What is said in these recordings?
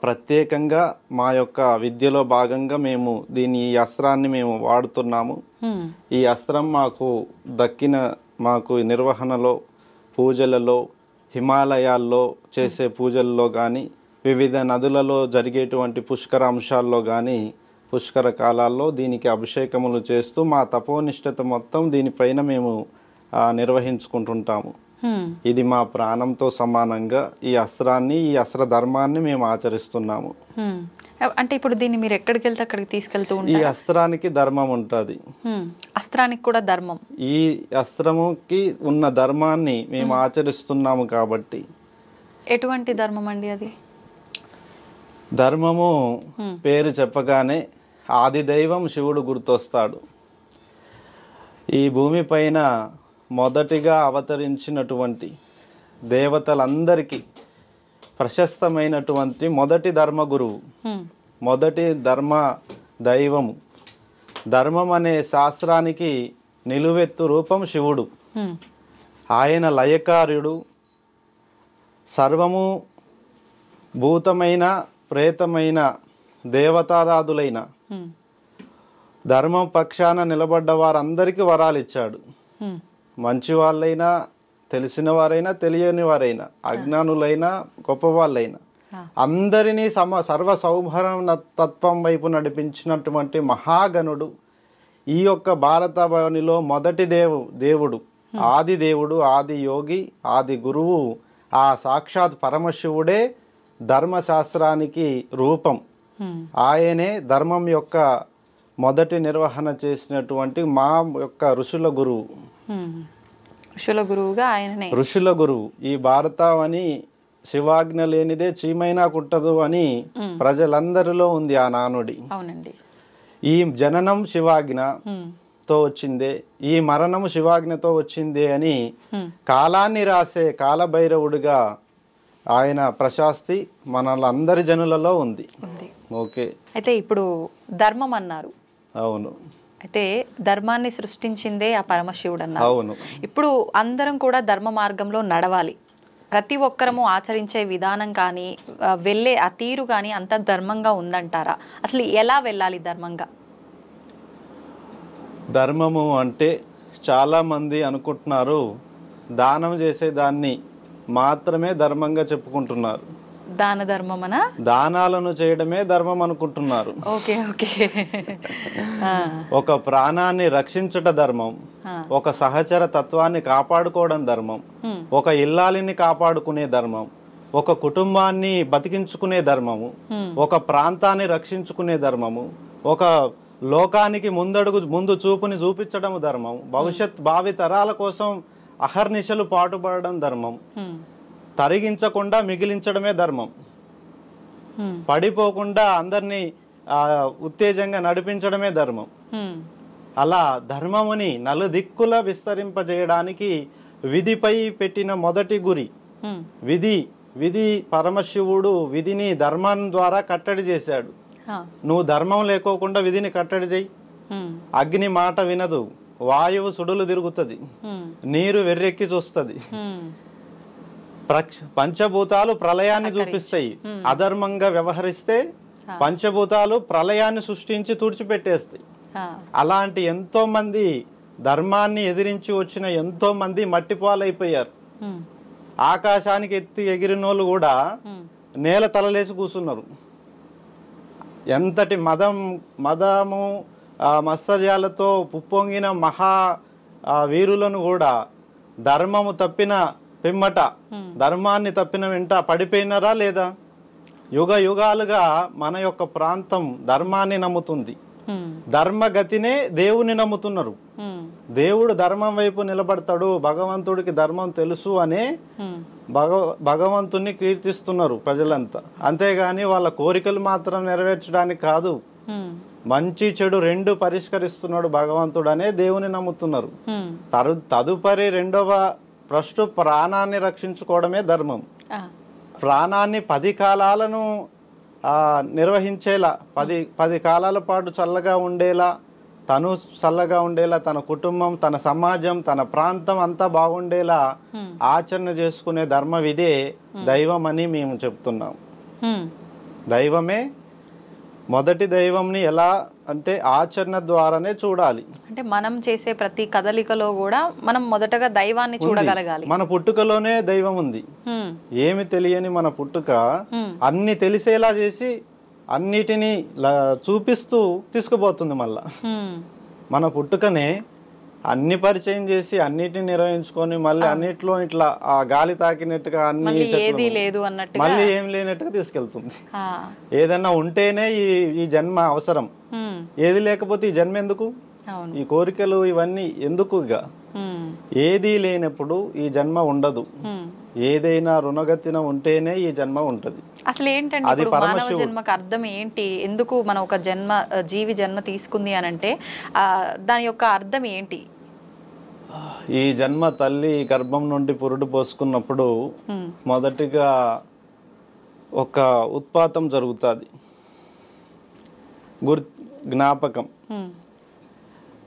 ప్రత్యేకంగా మా యొక్క విద్యలో భాగంగా మేము ఈ అస్త్రాన్ని మేము వాడుతున్నాము. ఈ అస్త్రం మాకు నిర్వహణలో, పూజలలో, హిమాలయాల్లో చేసే పూజల్లో కానీ, వివిధ నదులలో జరిగేటువంటి పుష్కరాంశాల్లో కానీ, పుష్కర కాలాల్లో దీనికి అభిషేకములు చేస్తూ మా తపోనిష్టత మొత్తం దీనిపైన మేము నిర్వహించుకుంటుంటాము. ఇది మా ప్రాణంతో సమానంగా ఈ అస్త్రాన్ని, ఈ అస్త్ర ధర్మాన్ని మేము ఆచరిస్తున్నాము. అంటే ఇప్పుడు దీన్ని మీరు ఎక్కడికి వెళ్తే అక్కడికి తీసుకెళ్తూ ఉంటారు? ఈ అస్త్రానికి ధర్మం ఉంటుంది. అస్త్రానికి కూడా ధర్మం. ఈ అస్త్రముకి ఉన్న ధర్మాన్ని మేము ఆచరిస్తున్నాము కాబట్టి. ఎటువంటి ధర్మం అండి అది? ధర్మము పేరు చెప్పగానే ఆది దైవం శివుడు గుర్తొస్తాడు. ఈ భూమిపైన మొదటిగా అవతరించినటువంటి దేవతలందరికీ ప్రశస్తమైనటువంటి మొదటి ధర్మగురువు, మొదటి ధర్మ దైవము, ధర్మం అనే శాస్త్రానికి నిలువెత్తు రూపం శివుడు. ఆయన లయకార్యుడు. సర్వము భూతమైన ప్రేతమైన దేవతాదాదులైన ధర్మం పక్షాన నిలబడ్డ వారందరికీ వరాలు ఇచ్చాడు. మంచి వాళ్ళైనా, తెలిసిన వారైనా, తెలియని వారైనా, అజ్ఞానులైనా, గొప్పవాళ్ళైనా అందరినీ సర్వ సౌభరణ తత్వం వైపు నడిపించినటువంటి మహాగణుడు ఈ యొక్క భారతభవనిలో మొదటి దేవుడు, ఆది దేవుడు, ఆది యోగి, ఆది గురువు, ఆ సాక్షాత్ పరమశివుడే ధర్మశాస్త్రానికి రూపం. ఆయనే ధర్మం యొక్క మొదటి నిర్వహణ చేసినటువంటి మా యొక్క ఋషుల గురువు. ఋషుల గురువుగా ఆయననే. ఋషుల గురువు. ఈ భారతావని శివాజ్ఞ లేనిదే చీమైనా కుట్టదు అని ప్రజలందరిలో ఉంది ఆ నానుడి. అవునండి. ఈ జననం శివాజ్ఞతో వచ్చిందే, ఈ మరణం శివాజ్ఞతో వచ్చిందే అని కాలాన్ని రాసే కాలభైరవుడిగా ఆయన ప్రశాస్తి మనలందరి జనులలో ఉంది. ఓకే. అయితే ఇప్పుడు ధర్మం అన్నారు. అవును. అయితే ధర్మాన్ని సృష్టించిందే ఆ పరమశివుడు అన్నారు. అవును. ఇప్పుడు అందరం కూడా ధర్మ మార్గంలో నడవాలి. ప్రతి ఒక్కరము ఆచరించే విధానం కానీ, వెళ్ళే ఆ తీరు కానీ అంత ధర్మంగా ఉందంటారా? అసలు ఎలా వెళ్ళాలి ధర్మంగా? ధర్మము అంటే చాలామంది అనుకుంటున్నారు దానం చేసేదాన్ని మాత్రమే ధర్మంగా చెప్పుకుంటున్నారు. దాన ధర్మమనా? దానాలను చేయడమే ధర్మం అనుకుంటున్నారు. Okay okay. ఒక ప్రాణాన్ని రక్షించట ధర్మం, ఒక సహచర తత్వాన్ని కాపాడుకోవడం ధర్మం, ఒక ఇల్లాలిని కాపాడుకునే ధర్మం, ఒక కుటుంబాన్ని బతికించుకునే ధర్మము, ఒక ప్రాంతాన్ని రక్షించుకునే ధర్మము, ఒక లోకానికి ముందు చూపుని చూపించడం ధర్మం, భావి తరాల కోసం అహర్నిశలు పాటుపడడం ధర్మం, తరిగించకుండా మిగిలించడమే ధర్మం, పడిపోకుండా అందరినీ ఉత్తేజంగా నడిపించడమే ధర్మం. అలా ధర్మముని నలుదిక్కుల విస్తరింపజేయడానికి విధిపై పెట్టిన మొదటి గురి విధి. పరమశివుడు విధిని ధర్మం ద్వారా కట్టడి చేశాడు. నువ్వు ధర్మం లేకోకుండా విధిని కట్టడి చేయి. అగ్ని మాట వినదు, వాయువు సుడులు తిరుగుతుంది, నీరు వెర్రెక్కి చూస్తుంది, పంచభూతాలు ప్రళయాన్ని చూపిస్తాయి. అధర్మంగా వ్యవహరిస్తే పంచభూతాలు ప్రళయాన్ని సృష్టించి తుడిచిపెట్టేస్తాయి. అలాంటి ఎంతో మంది ధర్మాన్ని ఎదిరించి వచ్చిన ఎంతో మంది మట్టిపాలైపోయారు. ఆకాశానికి ఎత్తి ఎగిరినోళ్ళు కూడా నేల తలలేసి కూర్చున్నారు. ఎంతటి మదము మత్సర్యాలతో ఉప్పొంగిన మహా వీరులను కూడా ధర్మము తప్పిన పిమ్మట, ధర్మాన్ని తప్పిన వెంట పడిపోయినారా లేదా? యుగ యుగాలుగా మన యొక్క ప్రాంతం ధర్మాన్ని నమ్ముతుంది. ధర్మగతినే దేవుని నమ్ముతున్నారు. దేవుడు ధర్మం వైపు నిలబడతాడు, భగవంతుడికి ధర్మం తెలుసు అనే భగవంతుని కీర్తిస్తున్నారు ప్రజలంతా. అంతేగాని వాళ్ళ కోరికలు మాత్రం నెరవేర్చడానికి కాదు, మంచి చెడు రెండు పరిష్కరిస్తున్నాడు భగవంతుడు అనే దేవుని నమ్ముతున్నారు. తదుపరి రెండవ ఫస్ట్ ప్రాణాన్ని రక్షించుకోవడమే ధర్మం. ప్రాణాన్ని 10 కాలాలను నిర్వహించేలా, 10 కాలాల పాటు చల్లగా ఉండేలా, తను చల్లగా ఉండేలా, తన కుటుంబం, తన సమాజం, తన ప్రాంతం అంతా బాగుండేలా ఆచరణ చేసుకునే ధర్మం ఇదే దైవం అని మేము చెప్తున్నాం. దైవమే మొదటి దైవంని ఎలా అంటే ఆచరణ ద్వారానే చూడాలి. అంటే మనం చేసే ప్రతి కదలికలో కూడా మనం మొదటగా దైవాన్ని చూడగలగాలి. మన పుట్టుకలోనే దైవం ఉంది. ఏమి తెలియని మన పుట్టుక అన్ని తెలిసేలా చేసి అన్నిటినీ చూపిస్తూ తీసుకుపోతుంది. మళ్ళా మన పుట్టుకనే అన్ని పరిచయం చేసి అన్నిటిని నిర్వహించుకొని మళ్ళీ అన్నిట్లో ఇట్లా ఆ గాలి తాకినట్టుగా అన్ని ఏది లేదు అన్నట్టుగా మళ్ళీ ఏం లేనట్టుగా తీసుకెళ్తుంది. ఏదన్నా ఉంటేనే ఈ జన్మ అవసరం, ఏది లేకపోతే ఈ జన్మ ఎందుకు, ఈ కోరికలు ఇవన్నీ ఎందుకు? ఇక ఏది లేనప్పుడు ఈ జన్మ ఉండదు. ఏదైనా రుణగతిన ఉంటేనే ఈ జన్మ ఉంటది. అసలు ఏంటంటే ఇప్పుడు మానవ జన్మకు అర్థం ఏంటి? ఎందుకు మనం ఒక జీవి జన్మ తీసుకుంది అని అంటే దాని యొక్క అర్థం ఏంటి? ఈ జన్మ తల్లి గర్భం నుండి పురుడు పోసుకున్నప్పుడు మొదటిగా ఒక ఉత్పాతం జరుగుతుంది, జ్ఞాపకం.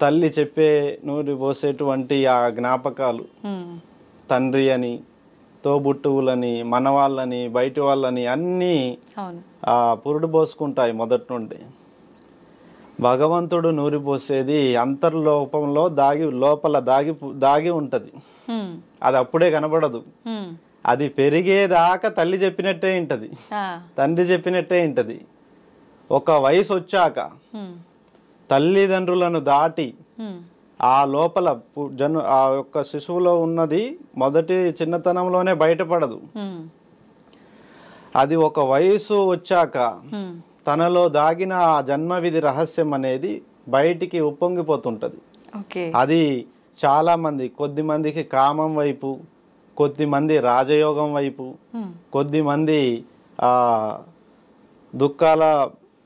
తల్లి చెప్పే నూరి పోసేటువంటి ఆ జ్ఞాపకాలు తండ్రి అని, తోబుట్టువులని, మనవాళ్ళని, బయటి వాళ్ళని అన్నీ ఆ పురుడు పోసుకుంటాయి మొదటి నుండి. భగవంతుడు నూరిపోసేది అంతర్లోపంలో లోపల దాగి ఉంటది. అది అప్పుడే కనబడదు. అది పెరిగేదాకా తల్లి చెప్పినట్టే ఉంటది, తండ్రి చెప్పినట్టే ఉంటది. ఒక వయసు వచ్చాక తల్లిదండ్రులను దాటి ఆ లోపల ఆ యొక్క శిశువులో ఉన్నది మొదటి చిన్నతనంలోనే బయటపడదు. అది ఒక వయసు వచ్చాక తనలో దాగిన ఆ జన్మవిధి రహస్యం అనేది బయటికి ఉప్పొంగిపోతుంటది. అది చాలా మంది, కొద్ది మందికి కామం వైపు, కొద్దిమంది రాజయోగం వైపు, కొద్దిమంది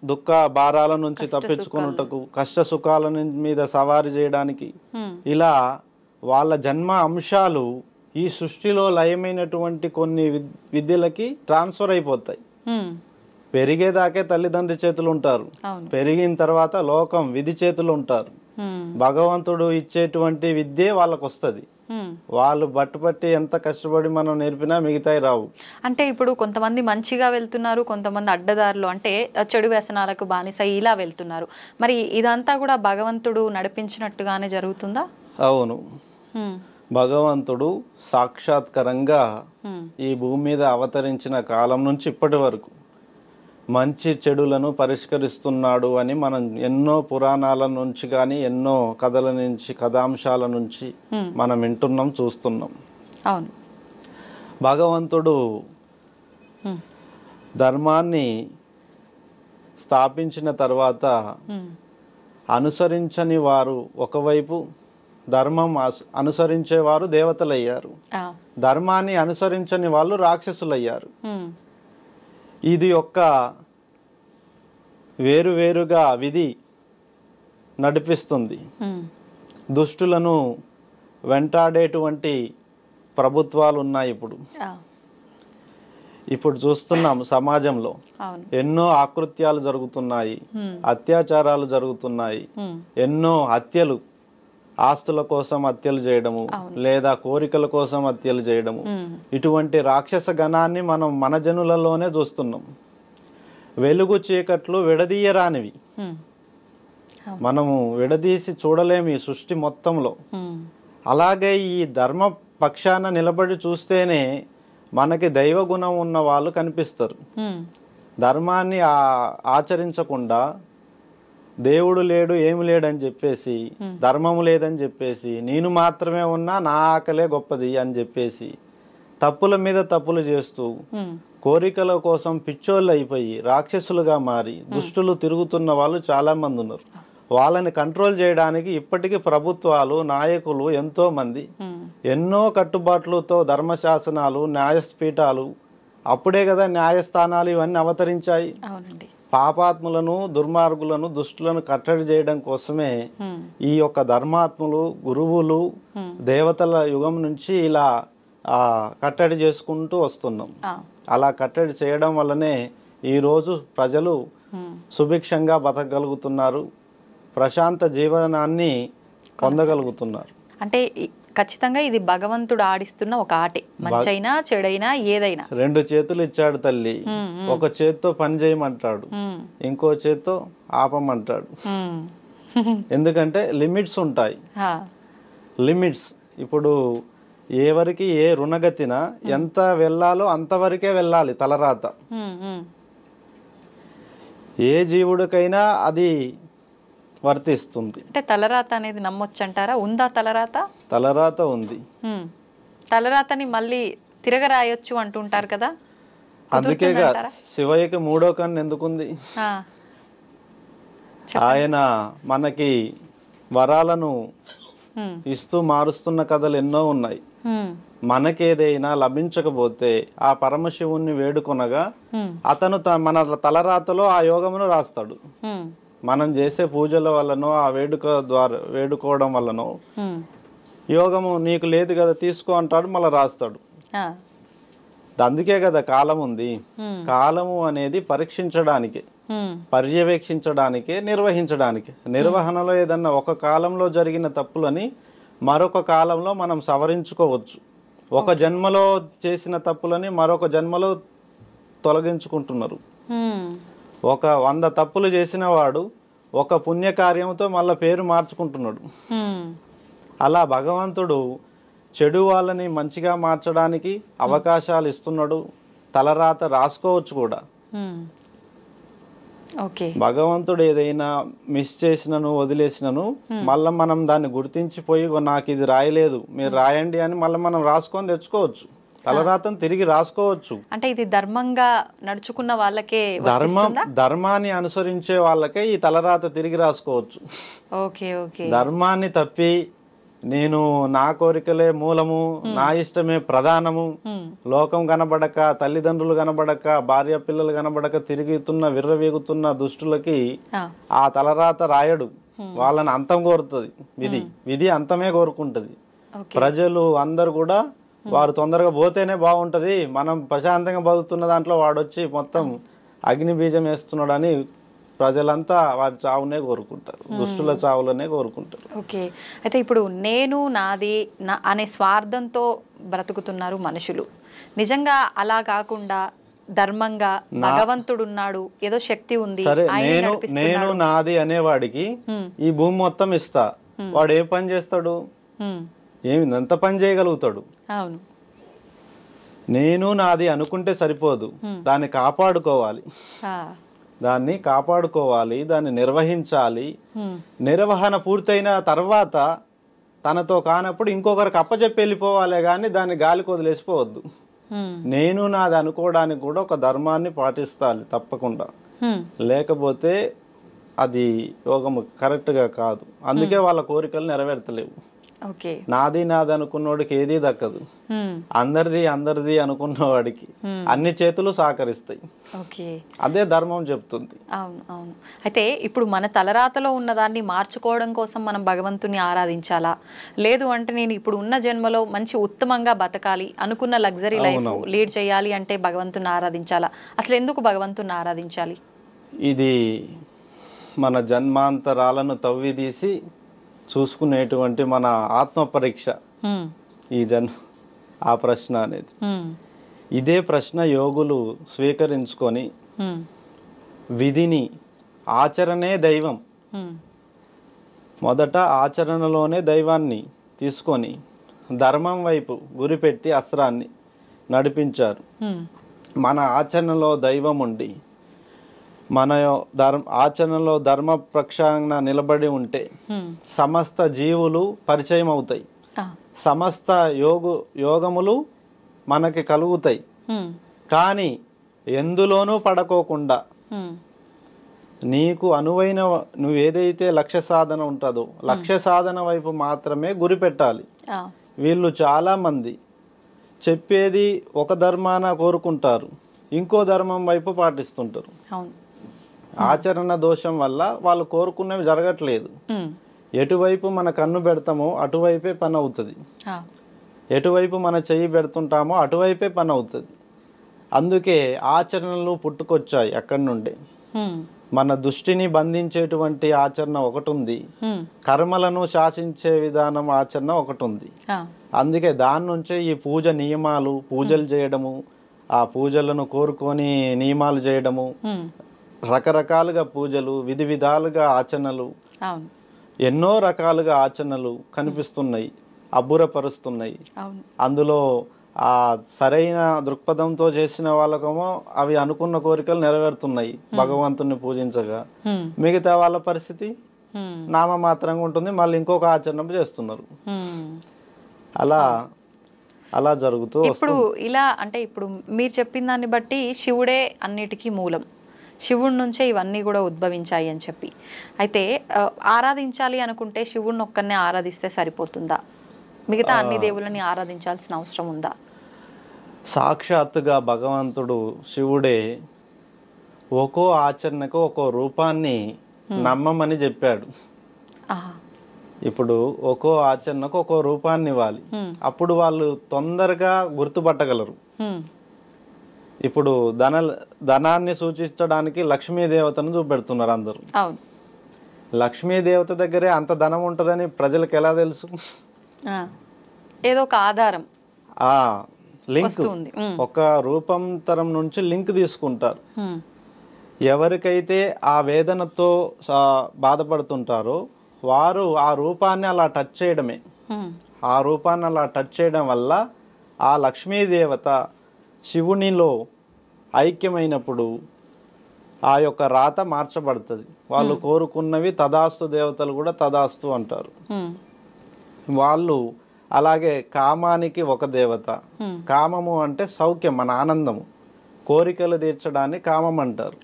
దుఃఖ భారాల నుంచి తప్పించుకున్నటకు, కష్ట సుఖాల మీద సవారీ చేయడానికి, ఇలా వాళ్ళ జన్మ అంశాలు ఈ సృష్టిలో లయమైనటువంటి కొన్ని విద్యలకి ట్రాన్స్ఫర్ అయిపోతాయి. పెరిగేదాకే తల్లిదండ్రి చేతులు ఉంటారు, పెరిగిన తర్వాత లోకం విధి చేతులు ఉంటారు. భగవంతుడు ఇచ్చేటువంటి విద్యే వాళ్ళకు వస్తుంది. వాళ్ళు బట్టుపట్టి ఎంత కష్టపడి మనం నేర్పినా మిగతాయి రావు. అంటే ఇప్పుడు కొంతమంది మంచిగా వెళ్తున్నారు, కొంతమంది అడ్డదారులు అంటే చెడు వ్యసనాలకు బానిస ఇలా వెళ్తున్నారు. మరి ఇదంతా కూడా భగవంతుడు నడిపించినట్టుగానే జరుగుతుందా? అవును, భగవంతుడు సాక్షాత్కరంగా ఈ భూమి మీద అవతరించిన కాలం నుంచి ఇప్పటి వరకు మంచి చెడులను పరిష్కరిస్తున్నాడు అని మనం ఎన్నో పురాణాల నుంచి కానీ ఎన్నో కథల నుంచి, కథాంశాల నుంచి మనం వింటున్నాం, చూస్తున్నాం. అవును, భగవంతుడు ధర్మాన్ని స్థాపించిన తర్వాత అనుసరించని వారు ఒకవైపు, ధర్మం అనుసరించేవారు దేవతలయ్యారు, ధర్మాన్ని అనుసరించని వాళ్ళు రాక్షసులయ్యారు. ఇది యొక్క వేరువేరుగా విధి నడిపిస్తుంది. దుష్టులను వెంటాడేటువంటి ప్రభుత్వాలు ఉన్నాయి. ఇప్పుడు చూస్తున్నాం సమాజంలో ఎన్నో ఆకృత్యాలు జరుగుతున్నాయి, అత్యాచారాలు జరుగుతున్నాయి, ఎన్నో హత్యలు, ఆస్తుల కోసం హత్యలు చేయడము, లేదా కోరికల కోసం హత్యలు చేయడము. ఇటువంటి రాక్షస గణాన్ని మనం మన జనులలోనే చూస్తున్నాం. వెలుగు చీకట్లు విడదీయరానివి, మనము విడదీసి చూడలేము ఈ సృష్టి మొత్తంలో. అలాగే ఈ ధర్మ పక్షాన నిలబడి చూస్తేనే మనకి దైవ గుణం ఉన్న వాళ్ళు కనిపిస్తారు. ధర్మాన్ని ఆచరించకుండా దేవుడు లేడు, ఏమి లేడని చెప్పేసి, ధర్మము లేదని చెప్పేసి, నేను మాత్రమే ఉన్నా, నా ఆకలే గొప్పది అని చెప్పేసి తప్పుల మీద తప్పులు చేస్తూ కోరికల కోసం పిచ్చోళ్ళు అయిపోయి రాక్షసులుగా మారి దుష్టులు తిరుగుతున్న వాళ్ళు చాలా మంది ఉన్నారు. వాళ్ళని కంట్రోల్ చేయడానికి ఇప్పటికీ ప్రభుత్వాలు, నాయకులు ఎంతో మంది ఎన్నో కట్టుబాట్లతో ధర్మశాసనాలు, న్యాయపీఠాలు, అప్పుడే కదా న్యాయస్థానాలు ఇవన్నీ అవతరించాయి. పాపాత్ములను, దుర్మార్గులను, దుష్టులను కట్టడి చేయడం కోసమే ఈ యొక్క ధర్మాత్ములు, గురువులు, దేవతల యుగం నుంచి ఇలా కట్టడి చేసుకుంటూ వస్తున్నాం. అలా కట్టడి చేయడం వల్లనే ఈరోజు ప్రజలు సుభిక్షంగా బతకగలుగుతున్నారు. ప్రశాంత జీవనాన్ని పొందగలుగుతున్నారు. అంటే ఖచ్చితంగా ఇది భగవంతుడు ఆడిస్తున్న ఒక ఆటే, మంచైనా చెడైనా ఏదైనా. 2 చేతులు ఇచ్చాడు తల్లి, ఒక చేత్తో పని చేయమంటాడు, ఇంకో చేత్తో ఆపమంటాడు. ఎందుకంటే లిమిట్స్ ఉంటాయి. లిమిట్స్ ఇప్పుడు ఎవరికి ఏ రుణగతిన ఎంత వెళ్ళాలో అంతవరకే వెళ్ళాలి తలరాత. ఏ జీవుడికైనా అది వర్తిస్తుంది. అంటే తలరాత అనేది నమ్మొచ్చు అంటారా? ఉందా తలరాత? తలరాత ఉంది. తలరాతని మళ్ళీ తిరగరాయొచ్చు అంటుంటారు కదా, అందుకే శివయ్యకి 3వ కన్ను ఎందుకుంది? ఆయన మనకి వరాలను ఇస్తూ మారుస్తున్న కథలు ఎన్నో ఉన్నాయి. మనకేదైనా లభించకపోతే ఆ పరమశివుణ్ణి వేడుకొనగా అతను మన తలరాతలో ఆ యోగమును రాస్తాడు. మనం చేసే పూజల వల్లనో ఆ వేడుకోవడం వల్లనో యోగము నీకు లేదు కదా తీసుకో అంటాడు, మళ్ళీ రాస్తాడు. అందుకే కదా కాలం ఉంది. కాలము అనేది పరీక్షించడానికి, పర్యవేక్షించడానికే, నిర్వహించడానికి. నిర్వహణలో ఏదన్నా ఒక కాలంలో జరిగిన తప్పులని మరొక కాలంలో మనం సవరించుకోవచ్చు. ఒక జన్మలో చేసిన తప్పులని మరొక జన్మలో తొలగించుకుంటున్నారు. ఒక 100 తప్పులు చేసిన వాడు ఒక పుణ్యకార్యంతో మళ్ళీ పేరు మార్చుకుంటున్నాడు. అలా భగవంతుడు చెడు వాళ్ళని మంచిగా మార్చడానికి అవకాశాలు ఇస్తున్నాడు. తలరాత రాసుకోవచ్చు కూడా. భగవంతుడు ఏదైనా మిస్ చేసినను వదిలేసినను మళ్ళీ మనం దాన్ని గుర్తించిపోయి నాకు ఇది రాయలేదు మీరు రాయండి అని మళ్ళీ మనం రాసుకొని తెచ్చుకోవచ్చు. తలరాతను తిరిగి రాసుకోవచ్చు. అంటే ఇది ధర్మంగా నడుచుకున్న వాళ్ళకే, ధర్మాన్ని అనుసరించే వాళ్ళకే ఈ తలరాత తిరిగి రాసుకోవచ్చు. ధర్మాన్ని తప్పి నేను నా కోరికలే మూలము, నా ఇష్టమే ప్రధానము, లోకం కనబడక, తల్లిదండ్రులు కనబడక, భార్య పిల్లలు కనబడక తిరుగుతున్న విర్రవీగుతున్న దుష్టులకి ఆ తలరాత రాయడు. వాళ్ళని అంతం కోరుతుంది విధి. విధి అంతమే కోరుకుంటది. ప్రజలు అందరు కూడా వారు తొందరగా పోతేనే బాగుంటది, మనం ప్రశాంతంగా బతుకుతున్న దాంట్లో వాడొచ్చి మొత్తం అగ్ని బీజం వేస్తున్నాడని ప్రజలంతా వారి చావునే కోరుకుంటారు, దుష్టుల చావులనే కోరుకుంటారు. ఓకే, అయితే ఇప్పుడు నేను నాది అనే స్వార్థంతో బ్రతుకుతున్నారు మనుషులు. నిజంగా అలా కాకుండా ధర్మంగా భగవంతుడు ఉన్నాడు, ఏదో శక్తి ఉంది, సరే నేను నాది అనేవాడికి ఈ భూమి మొత్తం ఇస్తా, వాడు ఏ పని చేస్తాడు? ఎంత పని చేయగలుగుతాడు? అవును, నేను నాది అనుకుంటే సరిపోదు, దాన్ని కాపాడుకోవాలి. దాన్ని కాపాడుకోవాలి, దాన్ని నిర్వహించాలి. నిర్వహణ పూర్తయిన తర్వాత తనతో కానప్పుడు ఇంకొకరికి అప్పచెప్పి వెళ్ళిపోవాలి, కానీ దాన్ని గాలికి వదిలేసిపోవద్దు. నేను నాది అనుకోవడానికి కూడా ఒక ధర్మాన్ని పాటిస్తాలి తప్పకుండా, లేకపోతే అది యోగం కరెక్ట్గా కాదు. అందుకే వాళ్ళ కోరికలు నెరవేర్తలేవు. నాది నాది అనుకున్నవాడికి ఏదీ దక్కదు, అందరిది అనుకున్నవాడికి అన్ని చేతులు సహకరిస్తాయి. అదే ధర్మం చెప్తుంది. అవును అవును. అయితే ఇప్పుడు మన తలరాతలో ఉన్నదాన్ని మార్చుకోవడం కోసం మనం భగవంతుని ఆరాధించాలా, లేదు అంటే నేను ఇప్పుడు ఉన్న జన్మలో మంచి ఉత్తమంగా బతకాలి, అనుకున్న లగ్జరీ లైఫ్ లీడ్ చేయాలి అంటే భగవంతుని ఆరాధించాలా? అసలు ఎందుకు భగవంతుని ఆరాధించాలి? ఇది మన జన్మాంతరాలను తవ్విదీసి చూసుకునేటువంటి మన ఆత్మ పరీక్ష ఈ ఆ ప్రశ్న అనేది. ఇదే ప్రశ్న యోగులు స్వీకరించుకొని విధిని, ఆచరణే దైవం, మొదట ఆచరణలోనే దైవాన్ని తీసుకొని ధర్మం వైపు గురిపెట్టి అస్త్రాన్ని నడిపించారు. మన ఆచరణలో దైవం ఉండి మన ఆచరణలో ధర్మ ప్రక్షాళన నిలబడి ఉంటే సమస్త జీవులు పరిచయం అవుతాయి, సమస్త యోగములు మనకి కలుగుతాయి. కానీ ఎందులోనూ పడకోకుండా నీకు అనువైన నువ్వేదైతే లక్ష్య సాధన ఉంటుందో లక్ష్య సాధన వైపు మాత్రమే గురి పెట్టాలి. వీళ్ళు చాలా మంది చెప్పేది ఒక ధర్మాన కోరుకుంటారు, ఇంకో ధర్మం వైపు పాటిస్తుంటారు. ఆచరణ దోషం వల్ల వాళ్ళు కోరుకున్నవి జరగట్లేదు. ఎటువైపు మన కన్ను పెడతామో అటువైపే పని అవుతుంది, ఎటువైపు మన చెయ్యి పెడుతుంటామో అటువైపే పని అవుతుంది. అందుకే ఆచరణలు పుట్టుకొచ్చాయి అక్కడి నుండే. మన దృష్టిని బంధించేటువంటి ఆచరణ ఒకటి ఉంది, హ్మ్. కర్మలను శాసించే విధానం ఆచరణ ఒకటి ఉంది. ఆ. అందుకే దాని నుంచే ఈ పూజ నియమాలు, పూజలు చేయడము, ఆ పూజలను కోరుకొని నియమాలు చేయడము, హ్మ్. రకరకాలుగా పూజలు, విధి విధాలుగా ఆచరణలు, అవును. ఎన్నో రకాలుగా ఆచరణలు కనిపిస్తున్నాయి, అబ్బురపరుస్తున్నాయి. అవును. అందులో ఆ సరైన దృక్పథంతో చేసిన వాళ్ళకేమో అవి అనుకున్న కోరికలు నెరవేరుతున్నాయి భగవంతుని పూజించగా. హ్మ్. మిగతా వాళ్ళ పరిస్థితి హ్మ్. నామమాత్రంగా ఉంటుంది, మళ్ళీ ఇంకొక ఆచరణ చేస్తున్నారు. హ్మ్. అలా జరుగుతూ ఇప్పుడు ఇలా అంటే ఇప్పుడు మీరు చెప్పిన దాన్ని బట్టి శివుడే అన్నిటికీ మూలం, శివుడి నుంచే ఇవన్నీ కూడా ఉద్భవించాయి అని చెప్పి, అయితే ఆరాధించాలి అనుకుంటే శివుడిని ఒక్కరినే ఆరాధిస్తే సరిపోతుందా, మిగతా అన్ని దేవుళ్ళని ఆరాధించాల్సిన అవసరం ఉందా? సాక్షాత్తుగా భగవంతుడు శివుడే ఒక్కో ఆచరణకు ఒక్కో రూపాన్ని నమ్మమని చెప్పాడు. ఇప్పుడు ఒక్కో ఆచరణకు ఒక్కో రూపాన్ని ఇవ్వాలి, అప్పుడు వాళ్ళు తొందరగా గుర్తుపట్టగలరు. ఇప్పుడు ధనాన్ని సూచించడానికి లక్ష్మీదేవతను చూపెడుతున్నారు అందరూ. లక్ష్మీదేవత దగ్గరే అంత ధనం ఉంటుందని ప్రజలకు ఎలా తెలుసు? ఏదో ఒక ఆధారం, లింక్, ఒక రూపాంతరం నుంచి లింక్ తీసుకుంటారు. ఎవరికైతే ఆ వేదనతో బాధపడుతుంటారో వారు ఆ రూపాన్ని అలా టచ్ చేయడమే, ఆ రూపాన్ని అలా టచ్ చేయడం వల్ల ఆ లక్ష్మీదేవత శివునిలో ఐక్యమైనప్పుడు ఆ యొక్క రాత మార్చబడుతుంది. వాళ్ళు కోరుకున్నవి తదాస్తు, దేవతలు కూడా తదాస్తు అంటారు. వాళ్ళు అలాగే కామానికి ఒక దేవత, కామము అంటే సౌఖ్యం, మన ఆనందము, కోరికలు తీర్చడాన్ని కామం అంటారు.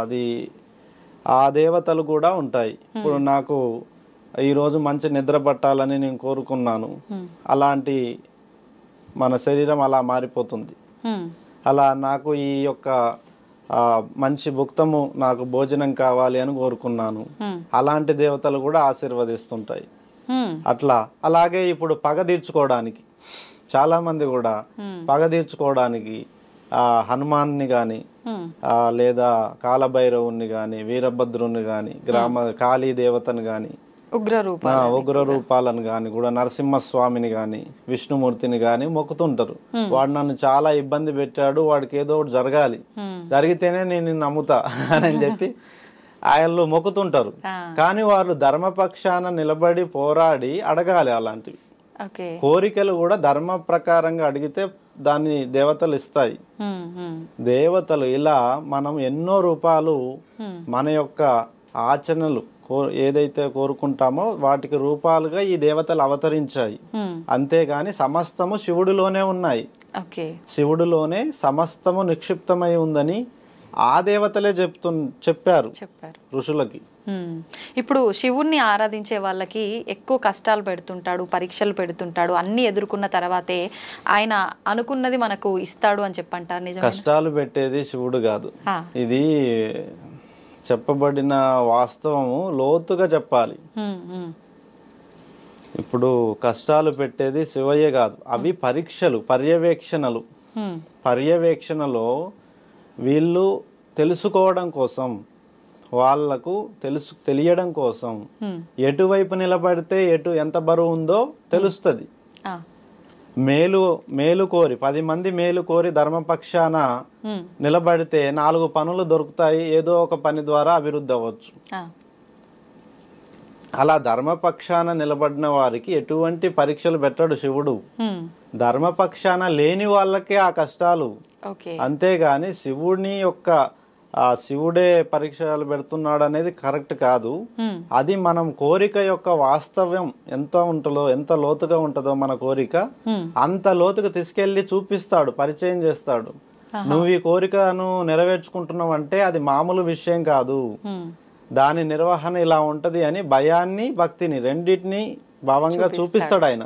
అది ఆ దేవతలు కూడా ఉంటాయి. ఇప్పుడు నాకు ఈరోజు మంచి నిద్ర పట్టాలని నేను కోరుకున్నాను, అలాంటి మన శరీరం అలా మారిపోతుంది. అలా నాకు ఈ యొక్క మంచి భుక్తము, నాకు భోజనం కావాలి అని కోరుకున్నాను, అలాంటి దేవతలు కూడా ఆశీర్వదిస్తుంటాయి. అట్లా అలాగే ఇప్పుడు పగ తీర్చుకోవడానికి చాలా మంది కూడా పగ తీర్చుకోవడానికి హనుమాన్ని కానీ లేదా కాలభైరవుని కానీ, వీరభద్రుని కానీ, కాళీ దేవతను కానీ, ఉగ్ర రూపాలను కానీ కూడా, నరసింహస్వామిని కానీ, విష్ణుమూర్తిని కానీ మొక్కుతుంటారు. వాడు నన్ను చాలా ఇబ్బంది పెట్టాడు, వాడికి ఏదో ఒకటి జరగాలి, జరిగితేనే నేను నమ్ముతా అని చెప్పి ఆయనలో మొక్కుతుంటారు. కానీ వారు ధర్మపక్షాన నిలబడి పోరాడి అడగాలి. అలాంటివి కోరికలు కూడా ధర్మ ప్రకారంగా అడిగితే దాన్ని దేవతలు ఇస్తాయి. దేవతలు ఇలా మనం ఎన్నో రూపాలు మన యొక్క ఆచరణలు ఏదైతే కోరుకుంటామో వాటికి రూపాలుగా ఈ దేవతలు అవతరించాయి. అంతేగాని సమస్తము శివుడిలోనే ఉన్నాయి, శివుడిలోనే సమస్తము నిక్షిప్తమై ఉందని ఆ దేవతలే చెప్పారు ఋషులకి. ఇప్పుడు శివుణ్ణి ఆరాధించే వాళ్ళకి ఎక్కువ కష్టాలు పెడుతుంటాడు, పరీక్షలు పెడుతుంటాడు, అన్ని ఎదుర్కొన్న తర్వాతే ఆయన అనుకున్నది మనకు ఇస్తాడు అని చెప్పంటారు. నిజం, కష్టాలు పెట్టేది శివుడు కాదు, ఇది చెప్పబడిన వాస్తవము లోతుగా చెప్పాలి. ఇప్పుడు కష్టాలు పెట్టేది శివయ్య కాదు, అవి పరీక్షలు, పర్యవేక్షణలు. పర్యవేక్షణలో వీళ్ళు తెలుసుకోవడం కోసం, వాళ్లకు తెలియడం కోసం ఎటువైపు నిలబడితే ఎంత బరువు ఉందో తెలుస్తుంది. మేలు కోరి 10 మంది మేలు కోరి ధర్మపక్షాన నిలబడితే 4 పనులు దొరుకుతాయి, ఏదో ఒక పని ద్వారా అభివృద్ధి అవ్వచ్చు. అలా ధర్మపక్షాన నిలబడిన వారికి ఎటువంటి పరీక్షలు పెట్టడు శివుడు. ధర్మపక్షాన లేని వాళ్ళకే ఆ కష్టాలు. అంతేగాని శివుని యొక్క శివుడే పరీక్షలు పెడుతున్నాడు అనేది కరెక్ట్ కాదు. అది మనం కోరిక యొక్క వాస్తవం ఎంత ఉంటుందో, ఎంత లోతుగా ఉంటుందో మన కోరిక, అంత లోతుగా తీసుకెళ్లి చూపిస్తాడు, పరిచయం చేస్తాడు. నువ్వు ఈ కోరికను నెరవేర్చుకుంటున్నావు అంటే అది మామూలు విషయం కాదు, దాని నిర్వహణ ఇలా ఉంటది అని భయాన్ని, భక్తిని రెండింటిని భావంగా చూపిస్తాడు ఆయన,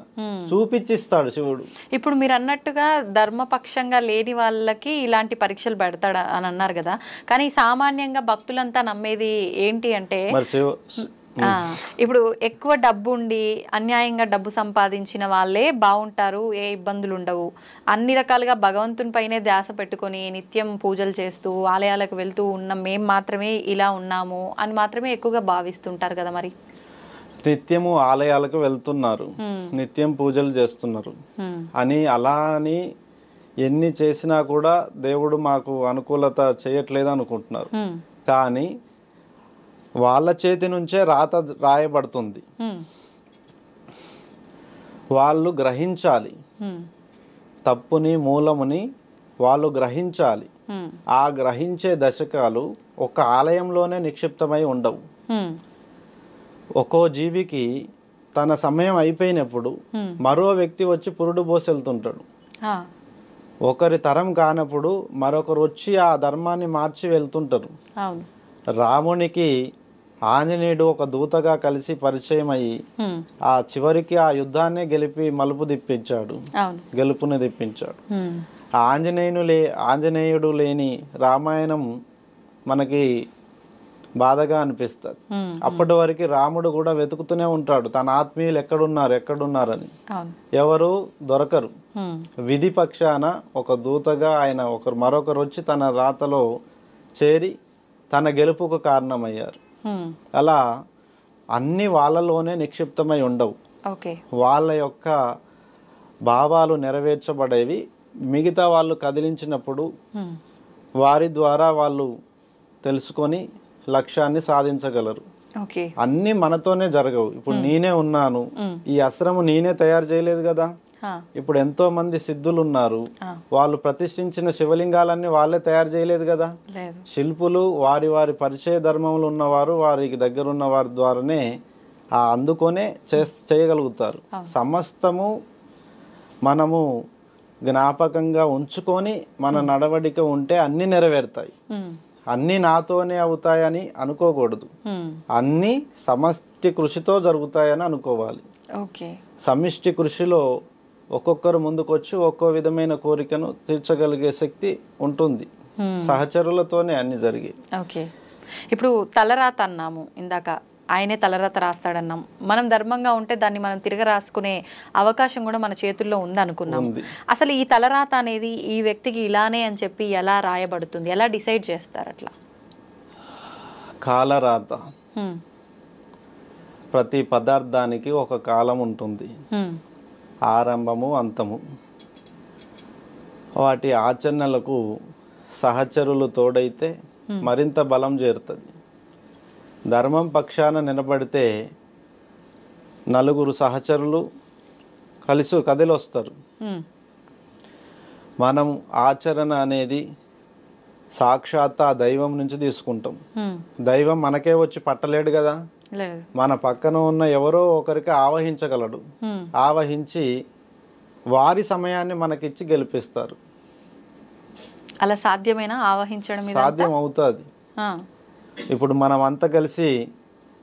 చూపించిస్తాడు శివుడు. ఇప్పుడు మీరు అన్నట్టుగా ధర్మపక్షంగా లేని వాళ్ళకి ఇలాంటి పరీక్షలు పెడతాడు అని అన్నారు కదా, కానీ సామాన్యంగా భక్తులంతా నమ్మేది ఏంటి అంటే ఇప్పుడు ఎక్కువ డబ్బు ఉండి అన్యాయంగా డబ్బు సంపాదించిన వాళ్ళే బాగుంటారు, ఏ ఇబ్బందులు ఉండవు. అన్ని రకాలుగా భగవంతుని పైనే ధ్యాస పెట్టుకొని నిత్యం పూజలు చేస్తూ ఆలయాలకు వెళ్తూ ఉన్న మేము మాత్రమే ఇలా ఉన్నాము అని మాత్రమే ఎక్కువగా భావిస్తుంటారు కదా. మరి నిత్యము ఆలయాలకు వెళ్తున్నారు, నిత్యం పూజలు చేస్తున్నారు అని అలా అని ఎన్ని చేసినా కూడా దేవుడు మాకు అనుకూలత చేయట్లేదు అనుకుంటున్నారు. కానీ వాళ్ళ చేతి నుంచే రాత రాయబడుతుంది. వాళ్ళు గ్రహించాలి, తప్పుని మూలముని వాళ్ళు గ్రహించాలి. ఆ గ్రహించే దశకాలు ఒక ఆలయంలోనే నిక్షిప్తమై ఉండవు. ఒక్కో జీవికి తన సమయం అయిపోయినప్పుడు మరో వ్యక్తి వచ్చి పురుడు పోసెళ్తుంటాడు. ఒకరి తరం కానప్పుడు మరొకరు వచ్చి ఆ ధర్మాన్ని మార్చి వెళ్తుంటారు. రామునికి ఆంజనేయుడు ఒక దూతగా కలిసి పరిచయం అయ్యి ఆ చివరికి ఆ యుద్ధాన్నే గెలిపి మలుపు తిప్పించాడు, గెలుపుని తిప్పించాడు. ఆంజనేయుడు లేని రామాయణం మనకి బాధగా అనిపిస్తుంది. అప్పటి వరకు రాముడు కూడా వెతుకుతూనే ఉంటాడు తన ఆత్మీయులు ఎక్కడున్నారని. ఎవరు దొరకరు. విధి పక్షాన ఒక దూతగా ఆయన మరొకరు వచ్చి తన రాతలో చేరి తన గెలుపుకు కారణమయ్యారు. అలా అన్ని వాళ్ళలోనే నిక్షిప్తమై ఉండవు. వాళ్ళ యొక్క భావాలు నెరవేర్చబడేవి. మిగతా వాళ్ళు కదిలించినప్పుడు వారి ద్వారా వాళ్ళు తెలుసుకొని లక్ష్యాన్ని సాధించగలరు. అన్ని మనతోనే జరగవు. ఇప్పుడు నేనే ఉన్నాను, ఈ ఆశ్రమం నేనే తయారు చేయలేదు కదా. ఇప్పుడు ఎంతో మంది సిద్ధులు ఉన్నారు, వాళ్ళు ప్రతిష్ఠించిన శివలింగాలన్నీ వాళ్ళే తయారు చేయలేదు కదా. శిల్పులు వారి వారి పరిచయ ధర్మంలో ఉన్నవారు వారికి దగ్గర ఉన్న వారి ద్వారానే అందుకొనే చేయగలుగుతారు. సమస్తము మనము జ్ఞాపకంగా ఉంచుకొని మన నడవడిక ఉంటే అన్ని నెరవేరుతాయి. అన్ని నాతోనే అవుతాయని అనుకోకూడదు. అన్ని సమష్టి కృషితో జరుగుతాయని అనుకోవాలి. సమిష్టి కృషిలో ఒక్కొక్కరు ముందుకొచ్చి ఒక్కో విధమైన కోరికను తీర్చగలిగే శక్తి ఉంటుంది. సహచరులతోనే అన్ని జరిగాయి. ఇప్పుడు తలరాత అన్నాము ఇందాక, ఆయనే తలరాత రాస్తాడన్నాం. మనం ధర్మంగా ఉంటే దాన్ని మనం తిరగ రాసుకునే అవకాశం కూడా మన చేతుల్లో ఉందనుకున్నాం. అసలు ఈ తలరాత అనేది ఈ వ్యక్తికి ఇలానే అని చెప్పి ఎలా రాయబడుతుంది, ఎలా డిసైడ్ చేస్తారు? అట్లా కాలరాత, ప్రతి పదార్థానికి ఒక కాలం ఉంటుంది, ఆరంభము అంతము. వాటి ఆచరణలకు సహచరులు తోడైతే మరింత బలం చేరుతుంది. ధర్మం పక్షాన నిలబడితే నలుగురు సహచరులు కదిలొస్తారు. మనం ఆచరణ అనేది సాక్షాత్ ఆ దైవం నుంచి తీసుకుంటాం. దైవం మనకే వచ్చి పట్టలేడు కదా. మన పక్కన ఉన్న ఎవరో ఒకరికి ఆవహించగలడు. ఆవహించి వారి సమయాన్ని మనకిచ్చి గెలిపిస్తారు. అలా సాధ్యమేనా? ఆవహించడం సాధ్యం అవుతుంది. ఇప్పుడు మనం అంతా కలిసి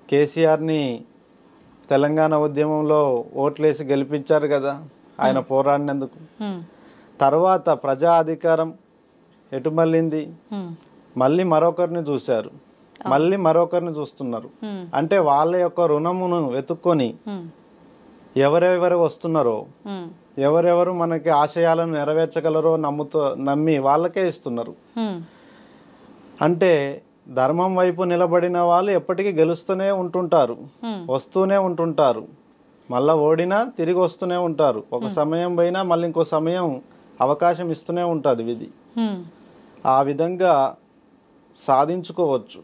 కేసీఆర్ని తెలంగాణ ఉద్యమంలో ఓట్లేసి గెలిపించారు కదా, ఆయన పోరాడినందుకు. తర్వాత ప్రజా అధికారం ఎటు మళ్ళింది, మళ్ళీ మరొకరిని చూశారు, మళ్ళీ మరొకరిని చూస్తున్నారు. అంటే వాళ్ళ యొక్క రుణమును వెతుక్కొని ఎవరెవరు వస్తున్నారో, ఎవరెవరు మనకి ఆశయాలను నెరవేర్చగలరో నమ్మి వాళ్ళకే ఇస్తున్నారు. అంటే ధర్మం వైపు నిలబడిన వాళ్ళు ఎప్పటికీ గెలుస్తూనే ఉంటుంటారు, వస్తూనే ఉంటుంటారు. మళ్ళా ఓడినా తిరిగి వస్తూనే ఉంటారు. ఒక సమయం పోయినా మళ్ళీ ఇంకో సమయం అవకాశం ఇస్తూనే ఉంటుంది విధి. ఆ విధంగా సాధించుకోవచ్చు.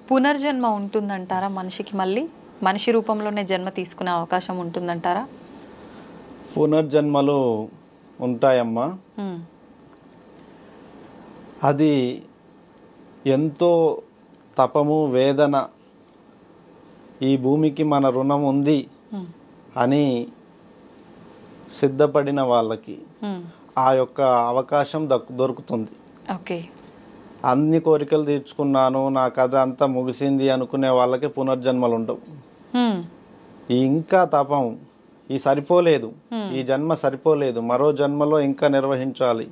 పునర్జన్మ ఉంటుందంటారా మనిషికి? మళ్ళీ మనిషి రూపంలోనే జన్మ తీసుకునే అవకాశం ఉంటుందంటారా? పునర్జన్మలు ఉంటాయమ్మా. అది ఎంతో తపము వేదన, ఈ భూమికి మన రుణం ఉంది అని సిద్ధపడిన వాళ్ళకి ఆ యొక్క అవకాశం దొరుకుతుంది. అన్ని కోరికలు తీర్చుకున్నాను, నా కథ అంతా ముగిసింది అనుకునే వాళ్ళకి పునర్జన్మలు ఉండవు. ఇంకా తపం, ఈ సరిపోలేదు, ఈ జన్మ సరిపోలేదు, మరో జన్మలో ఇంకా నిర్వహించాలి,